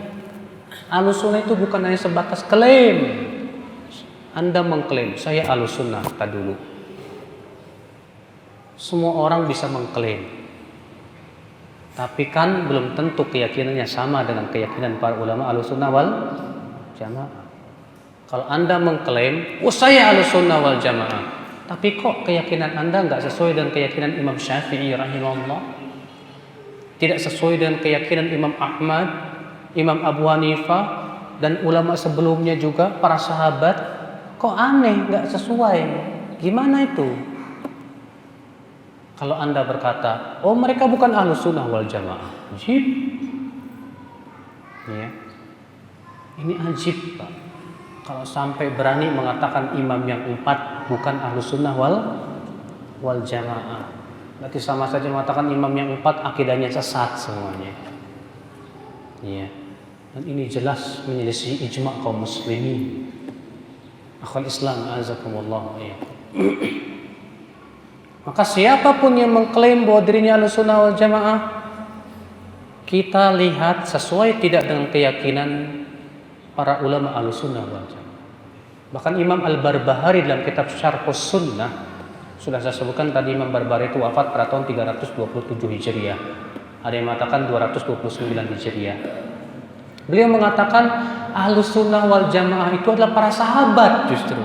Ahlussunnah itu bukan hanya sebatas klaim. Anda mengklaim saya Ahlussunnah, tak dulu. Semua orang bisa mengklaim. Tapi kan belum tentu keyakinannya sama dengan keyakinan para ulama Ahlussunnah wal Jamaah. Kalau Anda mengklaim, saya Ahlussunnah wal Jamaah, tapi kok keyakinan Anda enggak sesuai dengan keyakinan Imam Syafi'i rahimahullah? Tidak sesuai dengan keyakinan Imam Ahmad, Imam Abu Hanifah dan ulama sebelumnya juga, para sahabat. Kok aneh, nggak sesuai? Gimana itu? Kalau Anda berkata, oh mereka bukan Ahlussunnah wal Jamaah, ajib. Ya. Ini ajib, Pak. Kalau sampai berani mengatakan imam yang 4 bukan Ahlussunnah wal Jamaah, berarti sama saja mengatakan imam yang 4 akidahnya sesat semuanya. Ya. Dan ini jelas menyelisih ijma' kaum muslimin. Akhwal Islam azakumullah. Maka siapapun yang mengklaim bahwa dirinya Ahlussunnah wal Jamaah, kita lihat sesuai tidak dengan keyakinan para ulama Ahlussunnah wal Jamaah. Bahkan Imam Al-Barbahari dalam kitab Syarhus Sunnah, sudah saya sebutkan tadi, Imam Barbahari itu wafat pada tahun 327 Hijriah. Ada yang mengatakan 229 Hijriah. Beliau mengatakan Ahlussunnah wal Jamaah itu adalah para sahabat justru.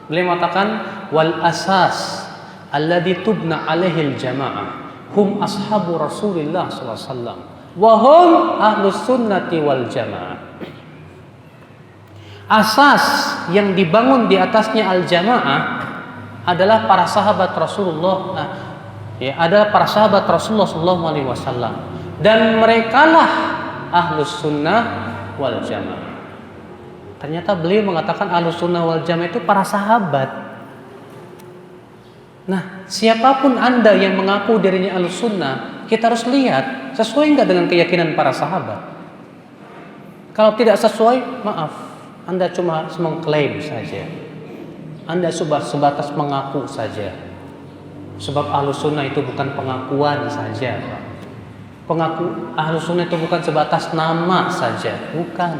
Beliau mengatakan wal asas alladzi tubna alaihil jamaah hum ashabu Rasulillah sallallahu alaihi wasallam wa hum Ahlussunnati wal Jamaah. Asas yang dibangun di atasnya al-jamaah adalah para sahabat Rasulullah, adalah para sahabat Rasulullah sallallahu alaihi wasallam, dan merekalah Ahlussunnah wal Jamaah. Ternyata beliau mengatakan Ahlussunnah wal Jamaah itu para sahabat. Nah, siapapun Anda yang mengaku dirinya Ahlussunnah, kita harus lihat sesuai enggak dengan keyakinan para sahabat. Kalau tidak sesuai, maaf, Anda cuma mengklaim saja. Anda sebatas mengaku saja. Sebab Ahlussunnah itu bukan pengakuan saja, Pak. Pengaku Ahlussunnah itu bukan sebatas nama saja, bukan.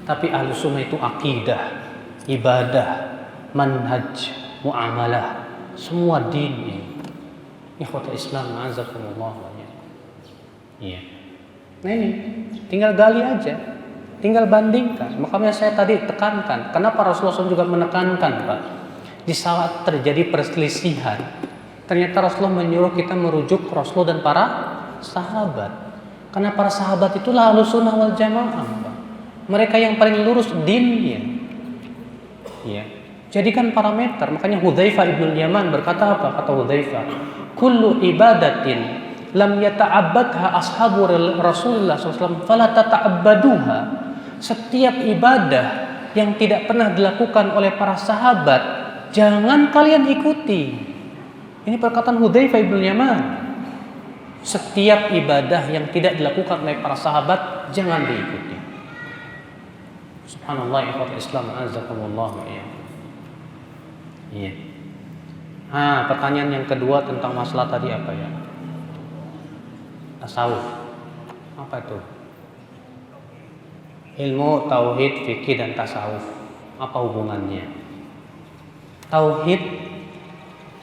Tapi Ahlussunnah itu akidah, ibadah, manhaj, muamalah, semua din. Ikhwatul Islam, azakumullah. Iya. Nah ini, tinggal gali aja, tinggal bandingkan. Makanya saya tadi tekankan, kenapa Rasulullah SAW juga menekankan, Pak, di saat terjadi perselisihan, ternyata Rasulullah menyuruh kita merujuk Rasulullah dan para sahabat. Karena para sahabat itulah Ahlussunnah wal Jamaah, Pak. Mereka yang paling lurus dinnya. Ya. Jadikan parameter. Makanya Hudzaifah ibn Yaman berkata apa? Kata Hudzaifah, "Kullu ibadatin lam yata'abbadha ashabu Rasulullah SAW fala tata'abbaduha." Setiap ibadah yang tidak pernah dilakukan oleh para sahabat, jangan kalian ikuti. Ini perkataan Hudzaifah ibn Yaman. Setiap ibadah yang tidak dilakukan oleh para sahabat, jangan diikuti. Subhanallah, ikhwatul Islam, azakumullah. Iya. Pertanyaan yang kedua tentang masalah tadi apa ya? Tasawuf. Apa itu? Ilmu tauhid, fikih dan tasawuf. Apa hubungannya? Tauhid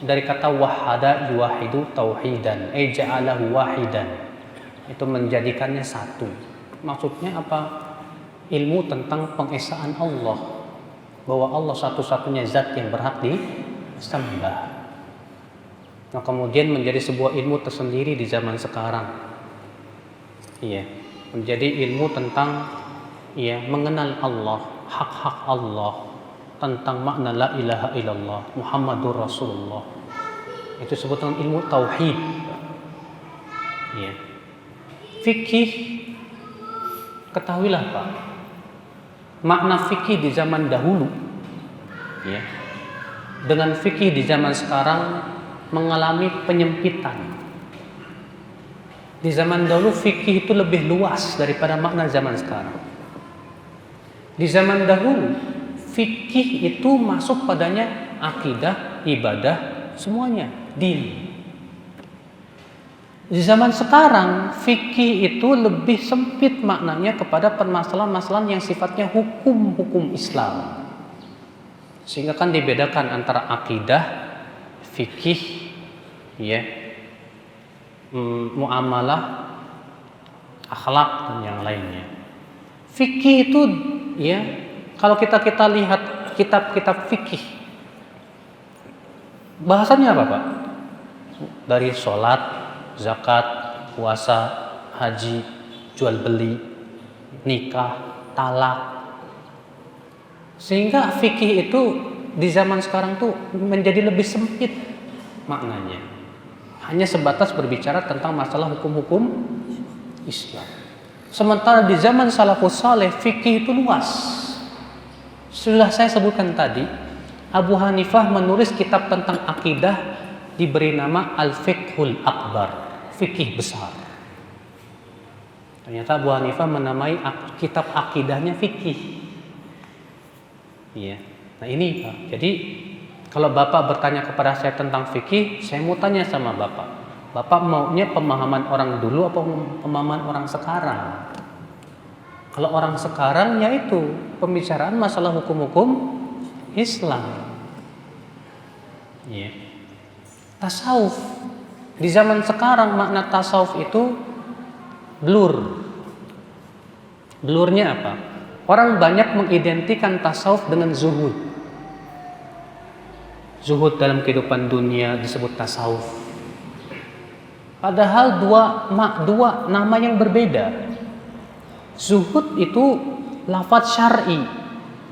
dari kata wahada yuwahidu tauhidan, ja'alahu wahidan. Itu menjadikannya satu. Maksudnya apa? Ilmu tentang pengesaan Allah, bahwa Allah satu-satunya zat yang berhak disembah. Nah, kemudian menjadi sebuah ilmu tersendiri di zaman sekarang. Iya, menjadi ilmu tentang mengenal Allah, hak-hak Allah, tentang makna la ilaha illallah Muhammadur Rasulullah. Itu disebut dengan ilmu tauhid. Iya. Fikih, ketahuilah Pak, makna fikih di zaman dahulu ya, dengan fikih di zaman sekarang mengalami penyempitan. Di zaman dahulu fikih itu lebih luas daripada makna zaman sekarang. Di zaman dahulu fikih itu masuk padanya akidah, ibadah, semuanya, din. Di zaman sekarang fikih itu lebih sempit maknanya kepada permasalahan-permasalahan yang sifatnya hukum-hukum Islam. Sehingga kan dibedakan antara akidah, fikih, muamalah, akhlak dan yang lainnya. Fikih itu kalau kita lihat kitab-kitab fikih, bahasannya apa Pak? Dari sholat, zakat, puasa, haji, jual beli, nikah, talak. Sehingga fikih itu di zaman sekarang tuh menjadi lebih sempit maknanya. Hanya sebatas berbicara tentang masalah hukum-hukum Islam. Sementara di zaman salafus saleh fikih itu luas. Sudah saya sebutkan tadi, Abu Hanifah menulis kitab tentang akidah diberi nama Al-Fiqhul Akbar, fikih besar. Ternyata Abu Hanifah menamai kitab akidahnya fikih. Iya. Nah ini Pak. Jadi kalau Bapak bertanya kepada saya tentang fikih, saya mau tanya sama Bapak. Bapak maunya pemahaman orang dulu atau pemahaman orang sekarang? Kalau orang sekarang yaitu pembicaraan masalah hukum-hukum Islam. Iya. Tasawuf. Di zaman sekarang makna tasawuf itu blur. Blurnya apa? Orang banyak mengidentikan tasawuf dengan zuhud. Zuhud dalam kehidupan dunia disebut tasawuf. Padahal dua nama yang berbeda. Zuhud itu lafadz syar'i.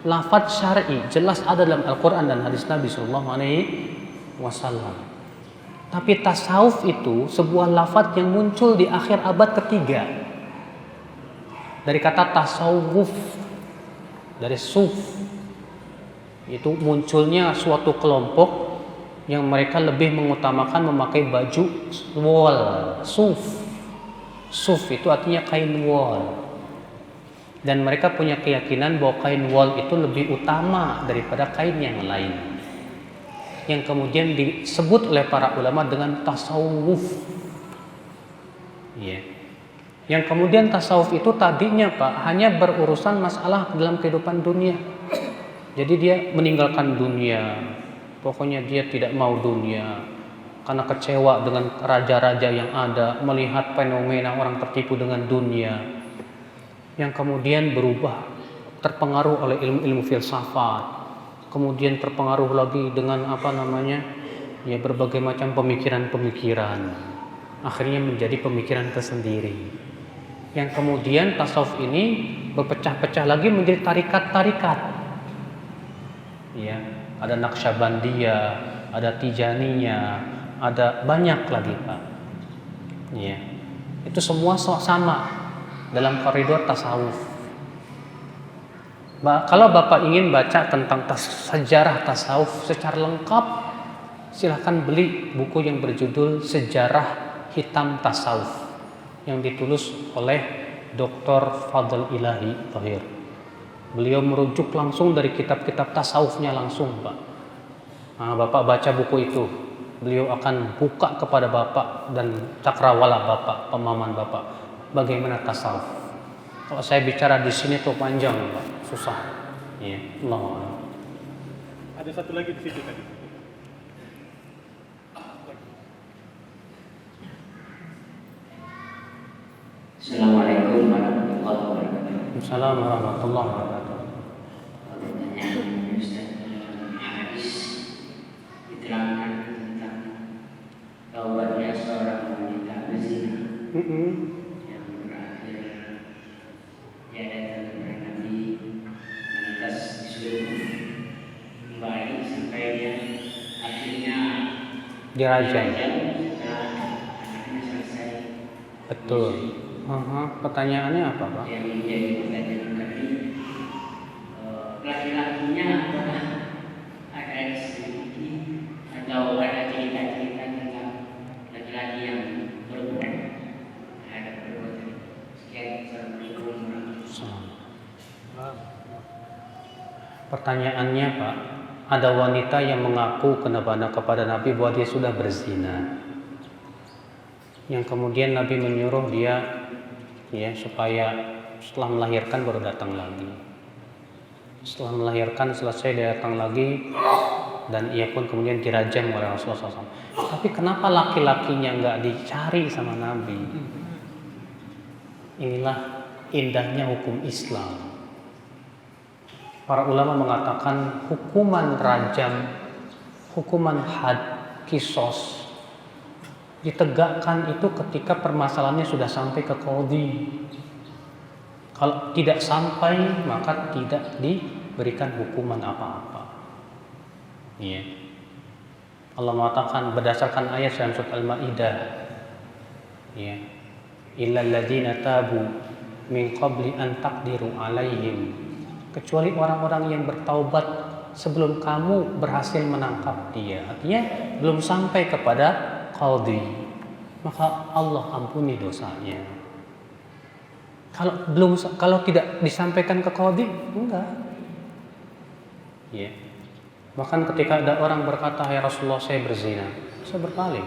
Lafadz syar'i jelas ada dalam Al-Quran dan hadis Nabi SAW. Tapi tasawuf itu sebuah lafadz yang muncul di akhir abad ketiga. Dari kata tasawuf, dari suf. Itu munculnya suatu kelompok yang mereka lebih mengutamakan memakai baju wol, suf. Suf itu artinya kain wol. Dan mereka punya keyakinan bahwa kain wol itu lebih utama daripada kain yang lain. Yang kemudian disebut oleh para ulama dengan tasawuf. Yang kemudian tasawuf itu tadinya Pak hanya berurusan masalah dalam kehidupan dunia. Jadi dia meninggalkan dunia. Pokoknya dia tidak mau dunia. karena kecewa dengan raja-raja yang ada, melihat fenomena orang tertipu dengan dunia, yang kemudian berubah, terpengaruh oleh ilmu-ilmu filsafat, kemudian terpengaruh lagi dengan berbagai macam pemikiran-pemikiran, akhirnya menjadi pemikiran tersendiri, yang kemudian tasawuf ini berpecah-pecah lagi menjadi tarikat-tarikat. Ya, ada Naqsyabandiyah, ada Tijaniyah, ada banyak lagi, Pak. Ya, itu semua sama dalam koridor tasawuf. Kalau Bapak ingin baca tentang sejarah tasawuf secara lengkap, silahkan beli buku yang berjudul Sejarah Hitam Tasawuf yang ditulis oleh Dr. Fadl Ilahi Thohir. Beliau merujuk langsung dari kitab-kitab tasawufnya langsung, Pak. Nah, Bapak baca buku itu, beliau akan buka kepada Bapak dan cakrawala Bapak, pemahaman Bapak, bagaimana tasawuf. Kalau saya bicara di sini tuh panjang, Pak, susah. Ya, Allah. Ada satu lagi di situ tadi. Assalamualaikum warahmatullahi wabarakatuh. Assalamualaikum warahmatullahi wabarakatuh. Pertanyaan Ustaz, hadis diterangkan tentang taubatnya seorang wanita berzina yang berakhir dia datang kepada Nabi, lantas disuruh kembali sampai dia akhirnya Dirajam. setelah anaknya selesai. Betul. Pertanyaannya apa, Pak? Yang menjadi pertanyaan kami, laki-lakinya apakah ada sedikit atau ada cerita-cerita tentang laki-laki yang berbuat terhadap perbuatan. Sekian, Assalamualaikum warahmatullahi wabarakatuh. Pertanyaannya, Pak, ada wanita yang mengaku kepada Nabi bahwa dia sudah berzina, yang kemudian Nabi menyuruh dia supaya setelah melahirkan baru datang lagi. Setelah melahirkan selesai dia datang lagi, dan ia pun kemudian dirajam oleh Rasulullah SAW. Tapi kenapa laki-lakinya nggak dicari sama Nabi? Inilah indahnya hukum Islam. Para ulama mengatakan hukuman rajam, hukuman had, kisos ditegakkan itu ketika permasalahannya sudah sampai ke qadhi. Kalau tidak sampai, maka tidak diberikan hukuman apa-apa. Ya. Allah mengatakan berdasarkan ayat dalam surat Al-Maidah, ya, illal ladzina tabu min qabli an taqdiru alaihim, kecuali orang-orang yang bertaubat sebelum kamu berhasil menangkap dia. Artinya belum sampai kepada qadhi, maka Allah ampuni dosanya. Kalau tidak disampaikan ke qadhi, enggak. Ya. Bahkan ketika ada orang berkata, "Ya Rasulullah, saya berzina," saya berpaling.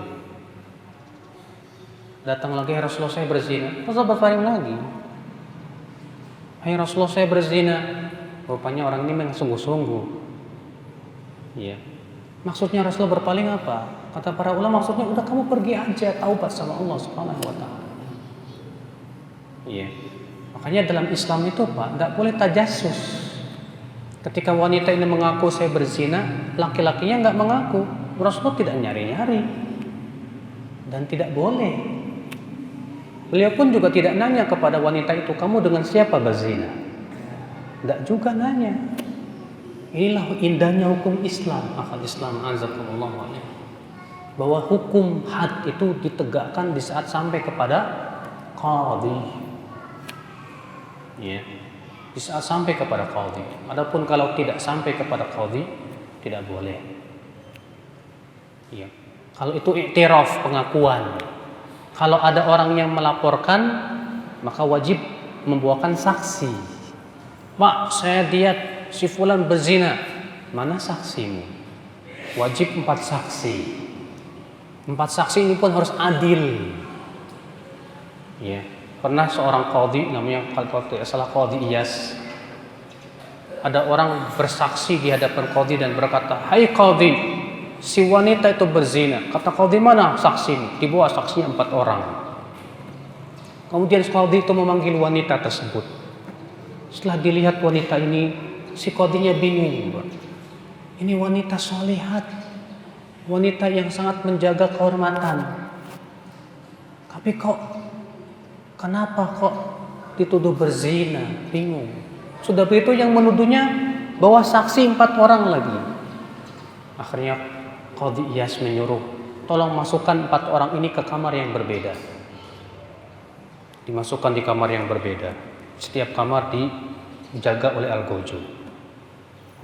Datang lagi, "Ya Rasulullah, saya berzina," Rasul berpaling lagi. "Ya Rasulullah, saya berzina." Rupanya orang ini memang sungguh-sungguh. Ya. Maksudnya Rasulullah berpaling apa? Kata para ulama, maksudnya udah kamu pergi aja, taubat sama Allah Subhanahu wa taala. Iya. Makanya dalam Islam itu, Pak, enggak boleh tajassus. Ketika wanita ini mengaku saya berzina, laki-lakinya enggak mengaku. Rasulullah tidak nyari-nyari. Dan tidak boleh. Beliau pun juga tidak nanya kepada wanita itu, "Kamu dengan siapa berzina?" Enggak juga nanya. Inilah indahnya hukum Islam, akal Islam azakumullah wa iyyakum. Bahwa hukum had itu ditegakkan di saat sampai kepada qadhi. Ya. Di saat sampai kepada qadhi. Adapun kalau tidak sampai kepada qadhi, tidak boleh. Ya. Kalau itu iktiraf, pengakuan. Kalau ada orang yang melaporkan, maka wajib membawakan saksi. "Pak, saya lihat si fulan berzina." Mana saksimu? Wajib 4 saksi. 4 saksi ini pun harus adil. Ya, pernah seorang qadhi, namanya kalau tidak salah Qadhi Iyas. Ada orang bersaksi di hadapan qadhi dan berkata, "Hai qadhi, si wanita itu berzina. Kata qadhi, mana saksi? Dibawa saksinya 4 orang. Kemudian qadhi itu memanggil wanita tersebut. Setelah dilihat wanita ini, si qadhinya bingung. Ini wanita solihat, wanita yang sangat menjaga kehormatan. Tapi kenapa kok dituduh berzina? Bingung. Sudah begitu yang menuduhnya bawa saksi 4 orang lagi. Akhirnya Qadhi Iyas menyuruh, tolong masukkan 4 orang ini ke kamar yang berbeda. Dimasukkan di kamar yang berbeda. Setiap kamar dijaga oleh Al-Gojo.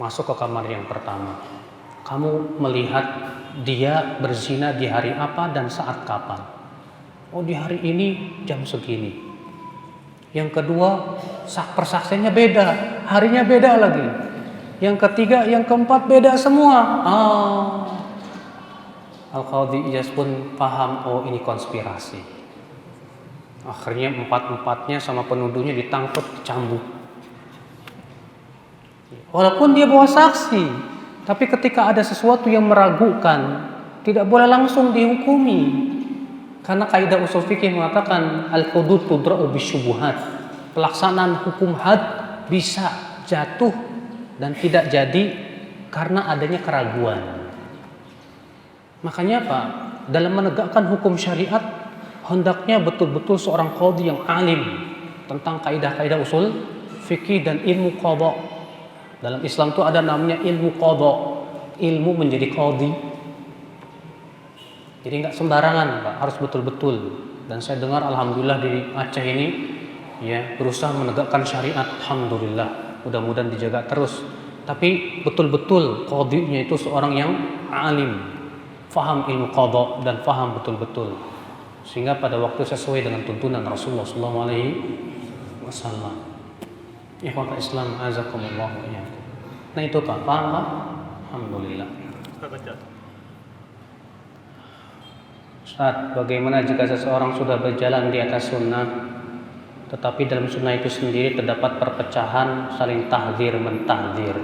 Masuk ke kamar yang pertama. Kamu melihat dia berzina di hari apa dan saat kapan? Oh, di hari ini jam segini. Yang kedua, persaksiannya beda, harinya beda lagi. Yang ketiga, yang keempat beda semua. Al-Qadhi Iyas pun paham, oh ini konspirasi. Akhirnya 4-4-nya sama penuduhnya ditangkap, dicambuk. Walaupun dia bawa saksi, tapi ketika ada sesuatu yang meragukan, tidak boleh langsung dihukumi. Karena kaidah usul fikih mengatakan al-hudud tudra'u bisyubuhat. Pelaksanaan hukum had bisa jatuh dan tidak jadi karena adanya keraguan. Makanya Pak, dalam menegakkan hukum syariat hendaknya betul-betul seorang qadhi yang alim tentang kaidah-kaidah usul fikih dan ilmu qadha. Dalam Islam itu ada namanya ilmu qadha, ilmu menjadi qadhi. Jadi nggak sembarangan, Pak, harus betul-betul. Dan saya dengar alhamdulillah di Aceh ini ya berusaha menegakkan syariat, alhamdulillah. Mudah-mudahan dijaga terus. Tapi betul-betul qadhinya itu seorang yang alim, faham ilmu qadha dan faham betul-betul. Sehingga pada waktu sesuai dengan tuntunan Rasulullah SAW. Ikhwan Islam azakumullah wa iyyakum. Nah itu Pak, paham Pak? Alhamdulillah. Ustaz, bagaimana jika seseorang sudah berjalan di atas sunnah, tetapi dalam sunnah itu sendiri terdapat perpecahan, saling tahdzir mentahdzir?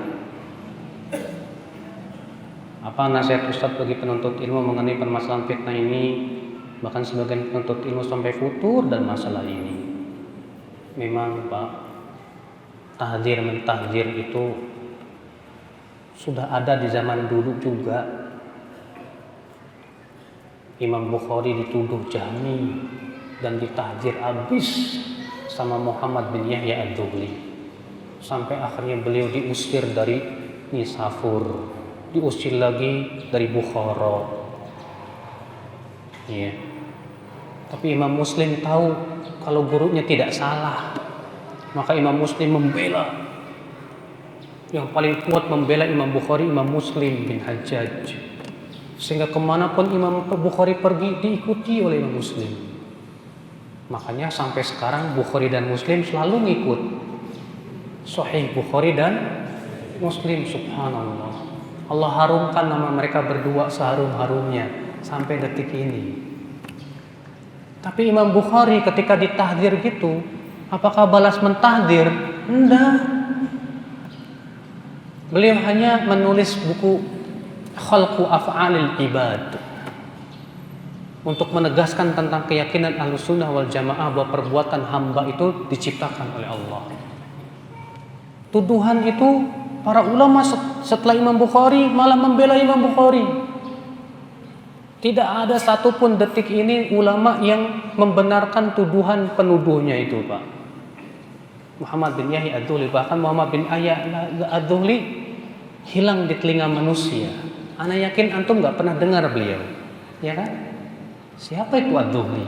Apa nasihat Ustaz bagi penuntut ilmu mengenai permasalahan fitnah ini? Bahkan sebagian penuntut ilmu sampai futur dan masalah ini. Memang Pak, tahdzir mentahdzir itu sudah ada di zaman dulu juga. Imam Bukhari dituduh jahmi dan ditahdzir habis sama Muhammad bin Yahya ad-Dhuhli. Sampai akhirnya beliau diusir dari Nisapur, diusir lagi dari Bukhara. Ya. Tapi Imam Muslim tahu kalau gurunya tidak salah. Maka Imam Muslim membela. Yang paling kuat membela Imam Bukhari, Imam Muslim bin Hajjaj. Sehingga kemanapun Imam Bukhari pergi diikuti oleh Imam Muslim. Makanya sampai sekarang Bukhari dan Muslim selalu ngikut Sahih Bukhari dan Muslim, subhanallah. Allah harumkan nama mereka berdua seharum-harumnya sampai detik ini. Tapi Imam Bukhari ketika ditahdzir gitu, apakah balas mentahdzir? Enggak. Beliau hanya menulis buku Khalqu Af'alil Ibad untuk menegaskan tentang keyakinan Ahlussunnah wal Jamaah bahwa perbuatan hamba itu diciptakan oleh Allah. Tuduhan itu para ulama setelah Imam Bukhari malah membela Imam Bukhari. Tidak ada satupun detik ini ulama yang membenarkan tuduhan penuduhnya itu, Pak. Muhammad bin Yahya ad-Dhuhli, bahkan Muhammad bin Yahya ad-Dhuhli hilang di telinga manusia. Ana yakin antum nggak pernah dengar beliau, ya kan? Siapa itu ad-Dhuhli?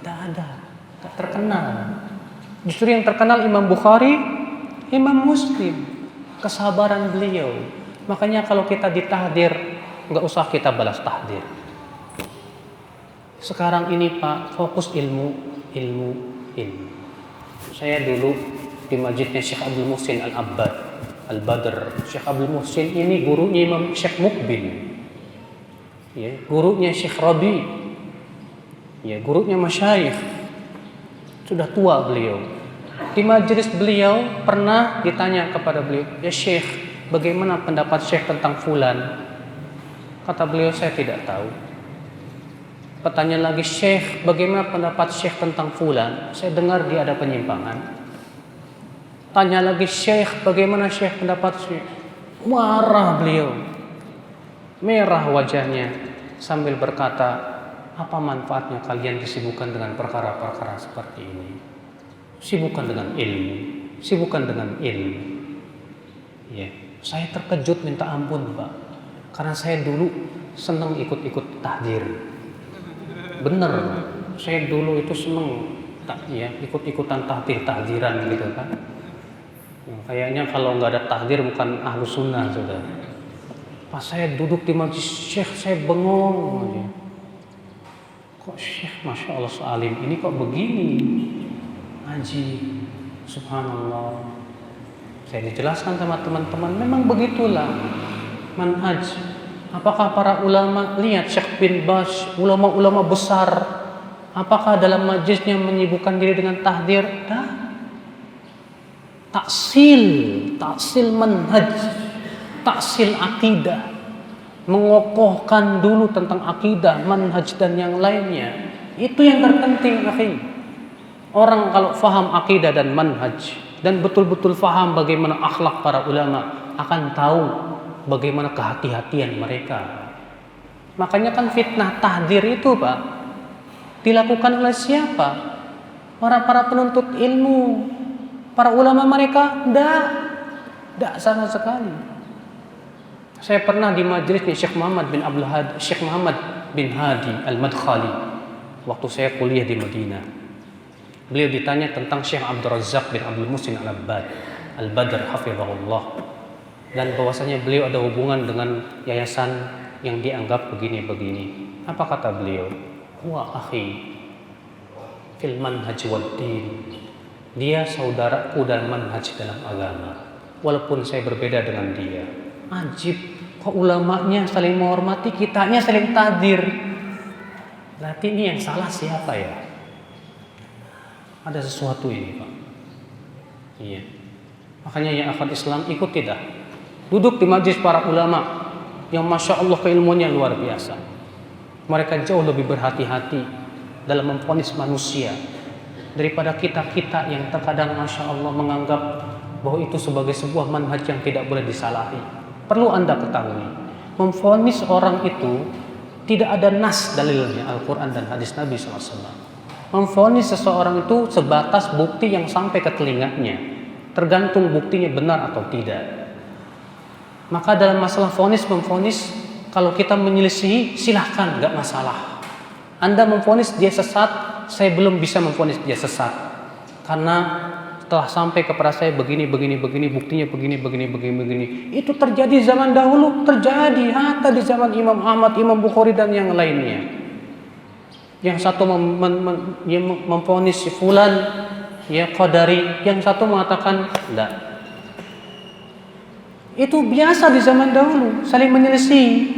Tidak ada, tak terkenal. Justru yang terkenal Imam Bukhari, Imam Muslim, kesabaran beliau. Makanya kalau kita ditahdir, nggak usah kita balas tahdir. Sekarang ini Pak, fokus ilmu. Saya dulu di masjidnya Syekh Abdul Muhsin Al-Abbad Al-Badr. Syekh Abdul Muhsin ini gurunya Imam Syekh Mukbil, ya, gurunya Syekh Rabi, ya, gurunya masyayikh. Sudah tua beliau. Di majelis beliau pernah ditanya kepada beliau, ya Syekh, bagaimana pendapat Syekh tentang fulan? Kata beliau, saya tidak tahu. Pertanyaan lagi, Syekh, bagaimana pendapat Syekh tentang fulan? Saya dengar dia ada penyimpangan. Tanya lagi, Syekh, bagaimana Syekh pendapat Syekh? Marah beliau, merah wajahnya sambil berkata, apa manfaatnya kalian disibukkan dengan perkara-perkara seperti ini? Sibukkan dengan ilmu, sibukkan dengan ilmu. Ya, saya terkejut minta ampun, Pak, karena saya dulu senang ikut-ikut tahdir. Bener, saya dulu itu seneng ikut-ikutan tahdiran gitu kan. Kayaknya kalau nggak ada tahdir bukan ahlu sunnah sudah. Pas saya duduk di majlis Syekh, saya bengong. Kok Syekh, Masya Allah sealim ini kok begini ngaji, subhanallah. Saya dijelaskan sama teman-teman, memang begitulah manhaj. Apakah para ulama, lihat Syekh bin Baz, ulama-ulama besar, apakah dalam majlisnya menyibukkan diri dengan tahdir? Taksil manhaj, taksil akidah, mengokohkan dulu tentang akidah, manhaj dan yang lainnya. Itu yang terpenting, akhi. Orang kalau faham akidah dan manhaj dan betul-betul faham bagaimana akhlak para ulama, akan tahu bagaimana kehati-hatian mereka. Makanya kan fitnah tahdir itu, Pak, dilakukan oleh siapa? Para penuntut ilmu, para ulama mereka? Tidak sama sekali. Saya pernah di majelisnya Syekh Muhammad bin Hadi Al-Madkhali waktu saya kuliah di Madinah. Beliau ditanya tentang Syekh Abdul Razak bin Abdul Muhsin Al-Badr hafizahullah, dan bahwasanya beliau ada hubungan dengan yayasan yang dianggap begini-begini. Apa kata beliau? Wa akhi fil manhaj wad din. Dia saudaraku dan manhaj dalam agama. Walaupun saya berbeda dengan dia. Ajib, kok ulamanya saling menghormati, kitanya saling tahdir. Berarti ini yang salah siapa ya? Ada sesuatu ini, Pak. Iya. Makanya ya akhwat Islam, ikut tidak? Duduk di majlis para ulama yang Masya Allah keilmuannya luar biasa. Mereka jauh lebih berhati-hati dalam memvonis manusia daripada kita-kita yang terkadang Masya Allah menganggap bahwa itu sebagai sebuah manhaj yang tidak boleh disalahi. Perlu Anda ketahui, memvonis orang itu tidak ada nas dalilnya Al-Quran dan hadis Nabi SAW. Memvonis seseorang itu sebatas bukti yang sampai ke telinganya, tergantung buktinya benar atau tidak. Maka dalam masalah memvonis, kalau kita menyelisihi, silahkan, nggak masalah. Anda memvonis dia sesat, saya belum bisa memvonis dia sesat, karena telah sampai kepada saya begini, buktinya begini. Itu terjadi zaman dahulu, terjadi hatta di zaman Imam Ahmad, Imam Bukhari dan yang lainnya. Yang satu memvonis si fulan, ya qadari, yang satu mengatakan enggak. Itu biasa di zaman dahulu, saling menyelisih.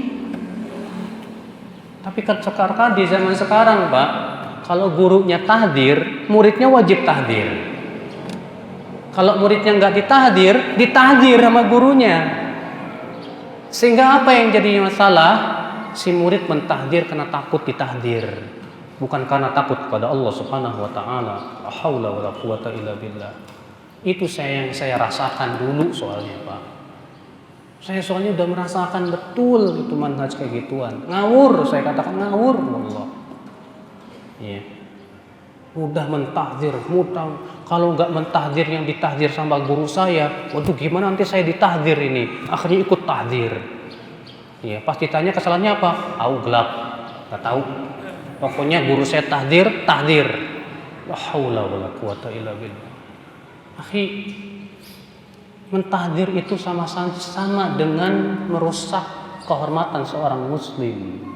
Tapi sekarang di zaman sekarang, Pak, kalau gurunya tahdir, muridnya wajib tahdir. Kalau muridnya nggak ditahdir sama gurunya. Sehingga apa yang jadi masalah? Si murid mentahdir karena takut ditahdir, bukan karena takut kepada Allah Subhanahu wa taala. La haula wala quwata illa billah. Itu yang saya rasakan dulu soalnya, Pak. Saya soalnya udah merasakan betul itu manhaj kayak gituan. Ngawur, saya katakan ngawur, wallah. Iya. Mudah mentahdir, kalau nggak mentahdir yang ditahdir sama guru saya, waduh gimana nanti saya ditahdir ini? Akhirnya ikut tahdir. Iya, pas ditanya kesalahannya apa? Tahu gelap, nggak tahu. Pokoknya guru saya tahdir. La haula wala quwata illa billah. Akhi, mentahdir itu sama dengan merusak kehormatan seorang muslim.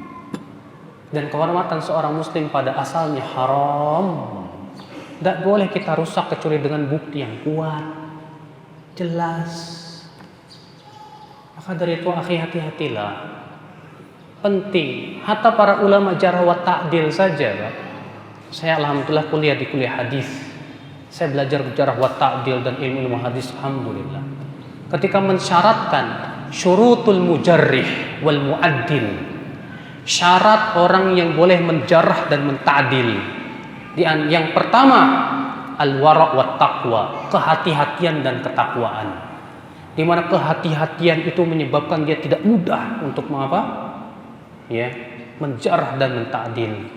Dan kehormatan seorang muslim pada asalnya haram. Tidak boleh kita rusak kecuali dengan bukti yang kuat, jelas. Maka dari itu akhi, hati-hatilah. Penting. Hatta para ulama jarh wa ta'dil saja, Pak. Saya alhamdulillah kuliah di kuliah hadis. Saya belajar jarh wa ta'dil dan ilmu hadis, alhamdulillah. Ketika mensyaratkan syurutul mujarrih wal muaddil. Syarat orang yang boleh menjarah dan mentadil. Yang pertama, al-wara' wat taqwa, kehati-hatian dan ketakwaan. Di mana kehati-hatian itu menyebabkan dia tidak mudah untuk mengapa? Ya, menjarah dan mentadil.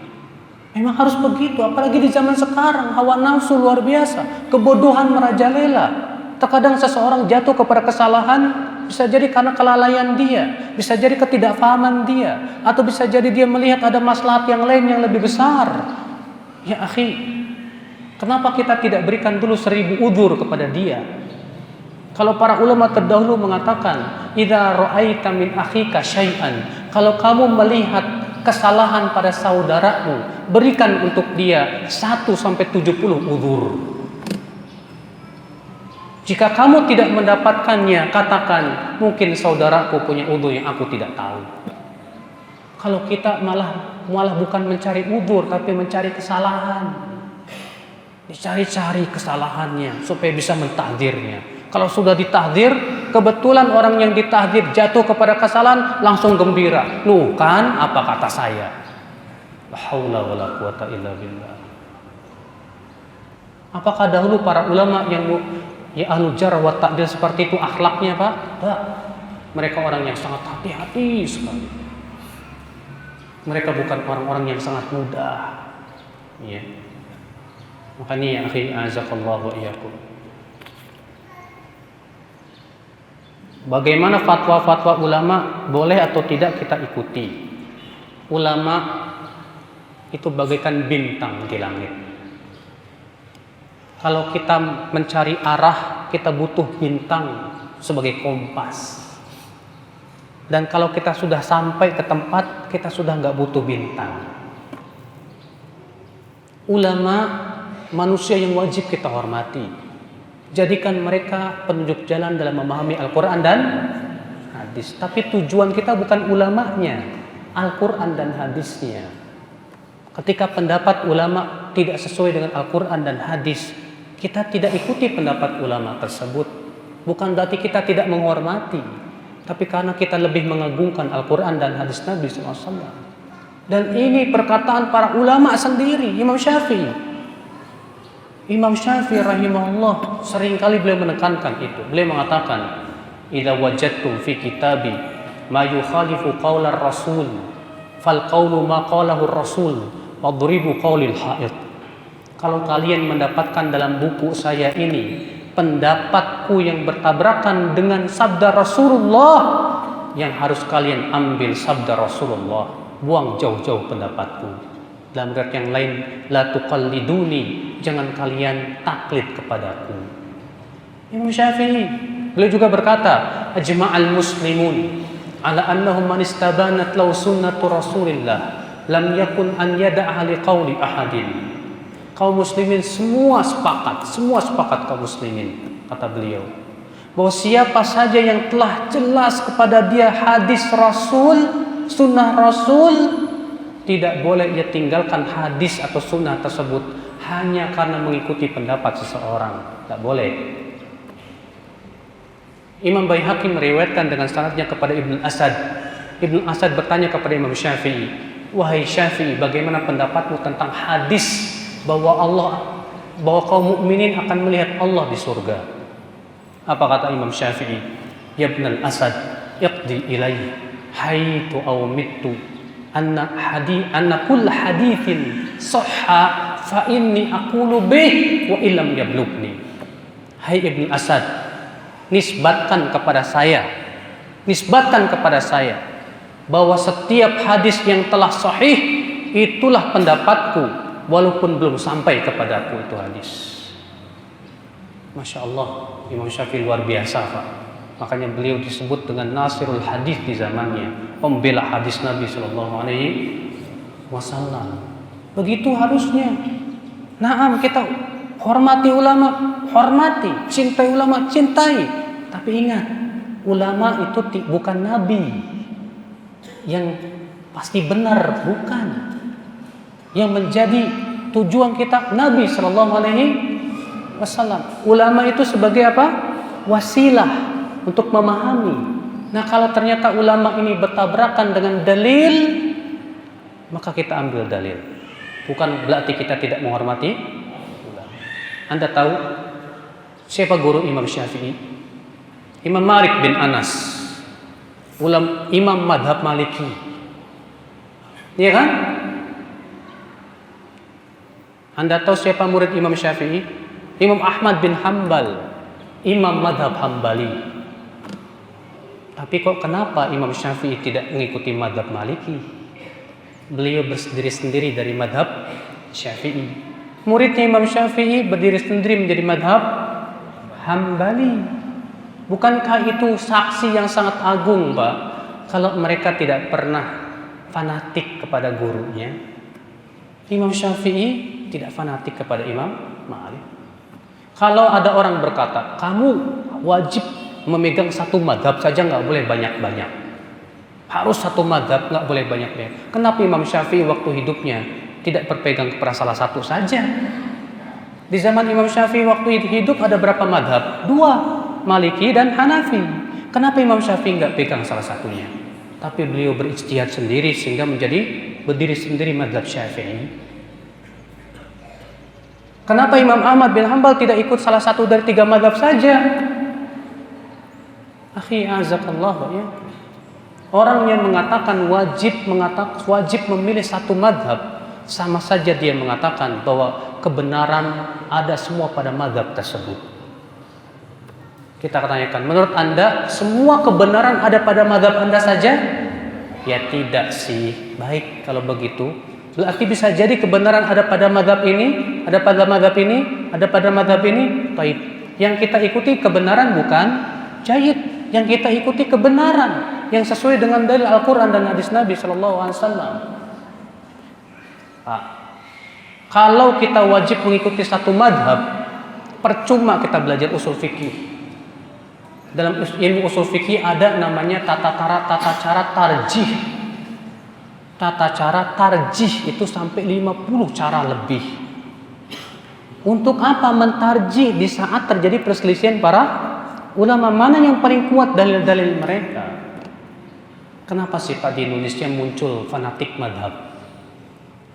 Memang harus begitu, apalagi di zaman sekarang, hawa nafsu luar biasa, kebodohan merajalela. Terkadang seseorang jatuh kepada kesalahan, bisa jadi karena kelalaian dia, bisa jadi ketidakfahaman dia, atau bisa jadi dia melihat ada maslahat yang lain yang lebih besar. Ya akhi, kenapa kita tidak berikan dulu 1000 udzur kepada dia? Kalau para ulama terdahulu mengatakan, idza ra'aita min akhika syai'an, kalau kamu melihat kesalahan pada saudaramu, berikan untuk dia 1 sampai 70 udzur. Jika kamu tidak mendapatkannya, katakan, mungkin saudaraku punya udzur yang aku tidak tahu. Kalau kita malah bukan mencari udzur, tapi mencari kesalahan. Dicari-cari kesalahannya supaya bisa mentahdirnya. Kalau sudah ditahdir, kebetulan orang yang ditahdir jatuh kepada kesalahan, langsung gembira. Nuh kan apa kata saya? La haula wala quwata illa billah. Apakah dahulu para ulama yang ahlu jarh wa ta'dil seperti itu akhlaknya, Pak? Pak, mereka orang yang sangat hati-hati sekali. Mereka bukan orang-orang yang sangat mudah. Ya. Makanya ya akhi, azakallahu wa iyyakum. Bagaimana fatwa-fatwa ulama boleh atau tidak kita ikuti? Ulama itu bagaikan bintang di langit. Kalau kita mencari arah, kita butuh bintang sebagai kompas. Dan kalau kita sudah sampai ke tempat, kita sudah nggak butuh bintang. Ulama manusia yang wajib kita hormati. Jadikan mereka penunjuk jalan dalam memahami Al-Quran dan hadis. Tapi tujuan kita bukan ulamanya, Al-Quran dan hadisnya. Ketika pendapat ulama tidak sesuai dengan Al-Quran dan hadis, kita tidak ikuti pendapat ulama tersebut. Bukan berarti kita tidak menghormati, tapi karena kita lebih mengagungkan Al-Quran dan hadis Nabi SAW. Dan ini perkataan para ulama sendiri. Imam Syafi'i rahimahullah seringkali beliau menekankan itu. Beliau mengatakan, idza wajadtum fi kitabi ma yukhalifu qaular rasul fal qaulu ma qalahu rasul wadribu qaulil haid. Kalau kalian mendapatkan dalam buku saya ini pendapatku yang bertabrakan dengan sabda Rasulullah, yang harus kalian ambil sabda Rasulullah, buang jauh-jauh pendapatku. Dalam riwayat yang lain, la tuqalliduni, jangan kalian taklid kepadaku. Imam Syafi'i beliau juga berkata, ajma'al muslimun ala annahum man istabanat law sunnatu Rasulillah lam yakun an yada'a li qawli ahadin. Kaum muslimin semua sepakat kaum muslimin, kata beliau, bahwa siapa saja yang telah jelas kepada dia hadis Rasul, sunnah Rasul, tidak boleh ia tinggalkan hadis atau sunnah tersebut hanya karena mengikuti pendapat seseorang. Tidak boleh. Imam Baihaqi meriwayatkan dengan sanadnya kepada Ibn Asad. Ibn Asad bertanya kepada Imam Syafi'i, wahai Syafi'i, bagaimana pendapatmu tentang hadis bahwa kaum mukminin akan melihat Allah di surga? Apa kata Imam Syafi'i? Ya Ibn Asad, iqdi ilayhi haitu aw mittu anna kull hadithin sahha fa inni aqulu bih wa illam yablugni. Hai Ibn Asad, nisbatkan kepada saya bahwa setiap hadis yang telah sahih itulah pendapatku, walaupun belum sampai kepadaku itu hadis. Masya Allah, Imam Syafi'i luar biasa, Pak. Makanya beliau disebut dengan Nasirul Hadis di zamannya, pembela hadis Nabi Sallallahu Alaihi Wasallam. Begitu harusnya. Naam, kita hormati ulama, hormati, cintai ulama, cintai. Tapi ingat, ulama itu bukan nabi yang pasti benar, bukan. Yang menjadi tujuan kita Nabi Sallallahu Alaihi Wasallam. Ulama itu sebagai apa? Wasilah untuk memahami. Nah, kalau ternyata ulama ini bertabrakan dengan dalil, maka kita ambil dalil. Bukan berarti kita tidak menghormati ulama. Anda tahu siapa guru Imam Syafi'i? Imam Malik bin Anas, imam madhab Maliki. Iya kan? Anda tahu siapa murid Imam Syafi'i? Imam Ahmad bin Hambal, imam madhab Hambali. Tapi kok kenapa Imam Syafi'i tidak mengikuti madhab Maliki? Beliau berdiri sendiri dari madhab Syafi'i. Muridnya Imam Syafi'i berdiri sendiri menjadi madhab Hambali. Bukankah itu saksi yang sangat agung, Pak? Kalau mereka tidak pernah fanatik kepada gurunya. Imam Syafi'i tidak fanatik kepada Imam Malik. Kalau ada orang berkata, kamu wajib memegang satu madhab saja, nggak boleh banyak-banyak. Harus satu madhab, nggak boleh banyak-banyak. Kenapa Imam Syafi'i waktu hidupnya tidak berpegang kepada salah satu saja? Di zaman Imam Syafi'i waktu hidup ada berapa madhab? 2, Maliki dan Hanafi. Kenapa Imam Syafi'i nggak pegang salah satunya? Tapi beliau berijtihad sendiri sehingga berdiri sendiri madhab Syafi'i. Kenapa Imam Ahmad bin Hambal tidak ikut salah satu dari 3 madhab saja? Akhi azakallah, ya. Orang yang mengatakan wajib memilih satu madhab, sama saja dia mengatakan bahwa kebenaran ada semua pada madhab tersebut. Kita tanyakan, menurut Anda semua kebenaran ada pada madhab Anda saja? Ya tidak sih. Baik, kalau begitu berarti bisa jadi kebenaran ada pada madhab ini, ada pada madhab ini, ada pada madhab ini. Baik, yang kita ikuti kebenaran bukan jayid. Yang kita ikuti kebenaran yang sesuai dengan dalil Al-Quran dan hadis Nabi Sallallahu Alaihi Wasallam. Pak, kalau kita wajib mengikuti satu madhab, percuma kita belajar usul fikih. Dalam ilmu usul fikih ada namanya tata cara tarjih. Tata cara tarjih itu sampai 50 cara lebih. Untuk apa mentarjih di saat terjadi perselisihan para ulama? Mana yang paling kuat dalil-dalil mereka? Kenapa sih Pak di Indonesia muncul fanatik madhab?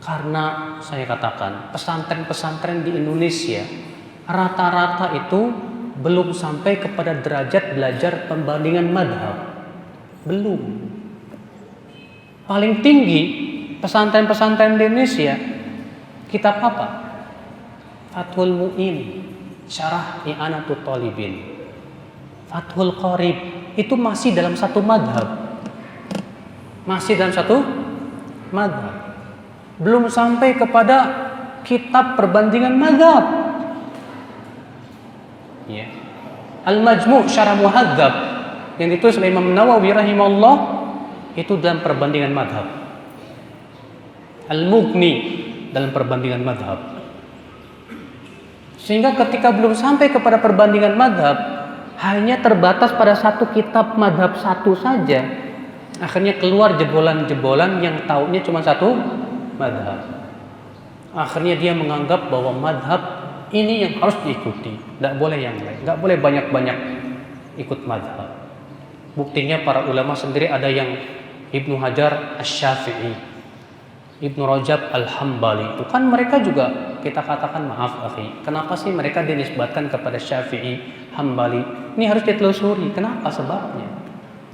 Karena saya katakan pesantren-pesantren di Indonesia rata-rata itu belum sampai kepada derajat belajar pembandingan madhab. Belum. Paling tinggi pesantren-pesantren di Indonesia kitab apa? Fathul Mu'in, Syarah I'anatul Talibin. Fathul Qarib itu masih dalam satu madhab. Masih dalam satu madhab. Belum sampai kepada kitab perbandingan madhab. Ya. Al-Majmu' Syarah Muhadzab yang ditulis oleh Imam Nawawi rahimahullah itu dalam perbandingan madhab. Al-Mughni dalam perbandingan madhab. Sehingga ketika belum sampai kepada perbandingan madhab, hanya terbatas pada satu kitab madhab satu saja, akhirnya keluar jebolan-jebolan yang taunya cuma satu madhab. Akhirnya dia menganggap bahwa madhab ini yang harus diikuti, tidak boleh yang lain, tidak boleh banyak-banyak ikut madhab. Buktinya para ulama sendiri ada yang Ibnu Hajar Asy-Syafi'i, Ibnu Rajab Al-Hambali, itu kan mereka juga kita katakan maaf akhi, kenapa sih mereka dinisbatkan kepada Syafi'i, Hambali? Ini harus ditelusuri, kenapa sebabnya?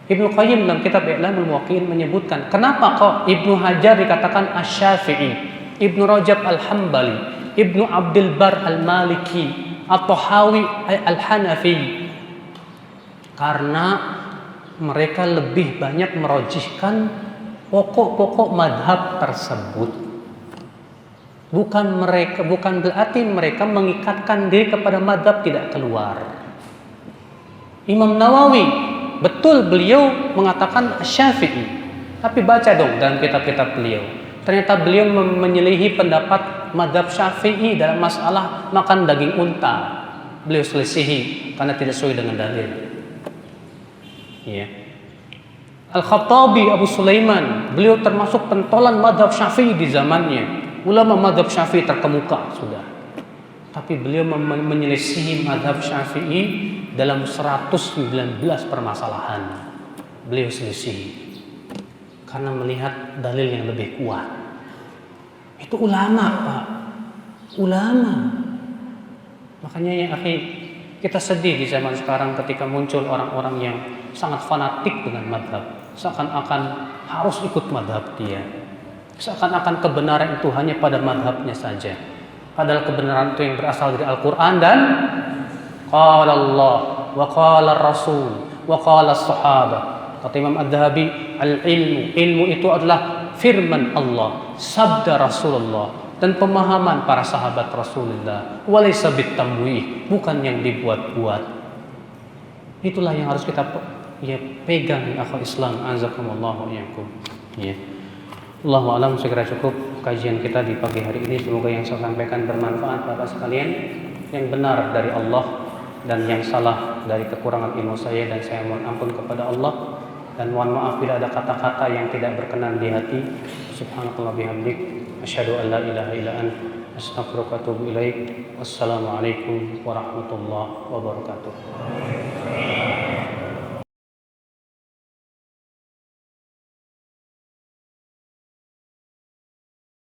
Ibnu Qayyim dalam kitab I'lamul Muwaqqi'in menyebutkan kenapa kok Ibnu Hajar dikatakan Asy-Syafi'i, Ibnu Rajab Al-Hambali, Ibnu Abdul Bar Al-Maliki, At-Tahawi Al-Hanafi. Karena mereka lebih banyak merojihkan pokok-pokok madhab tersebut. Bukan berarti mereka mengikatkan diri kepada madhab tidak keluar. Imam Nawawi, betul beliau mengatakan Syafi'i, tapi baca dong dalam kitab-kitab beliau. Ternyata beliau menyelisihi pendapat madhab Syafi'i dalam masalah makan daging unta. Beliau selisihi karena tidak sesuai dengan dalil. Ya. Al-Khattabi Abu Sulaiman, beliau termasuk pentolan madhab Syafi'i di zamannya. Ulama madhab Syafi'i terkemuka sudah. Tapi beliau menyelisihi madhab Syafi'i dalam 119 permasalahan. beliau selisih karena melihat dalil yang lebih kuat. Itu ulama, Pak. Ulama. Makanya ya akhi, kita sedih di zaman sekarang ketika muncul orang-orang yang sangat fanatik dengan madhab, seakan-akan harus ikut madhab dia, seakan-akan kebenaran itu hanya pada madhabnya saja, padahal kebenaran itu yang berasal dari Al-Quran dan qala Allah wa qala Rasul wa qala sahabat. Kata Imam Adz-Dzahabi, ilmu itu adalah firman Allah, sabda Rasulullah, dan pemahaman para sahabat Rasulullah. Walaysa bitamwih, bukan yang dibuat-buat. Itulah yang harus kita pegang ya akhwat Islam, azakumullah wa iyyakum. Ya. Allahu a'lam, segera cukup kajian kita di pagi hari ini. Semoga yang saya sampaikan bermanfaat Bapak sekalian. Yang benar dari Allah dan yang salah dari kekurangan ilmu saya, dan saya mohon ampun kepada Allah dan mohon maaf bila ada kata-kata yang tidak berkenan di hati. Subhanakallah bihamdik, asyhadu an la ilaha illa anta, astaghfiruka wa atubu ilaik. Wassalamualaikum warahmatullahi wabarakatuh.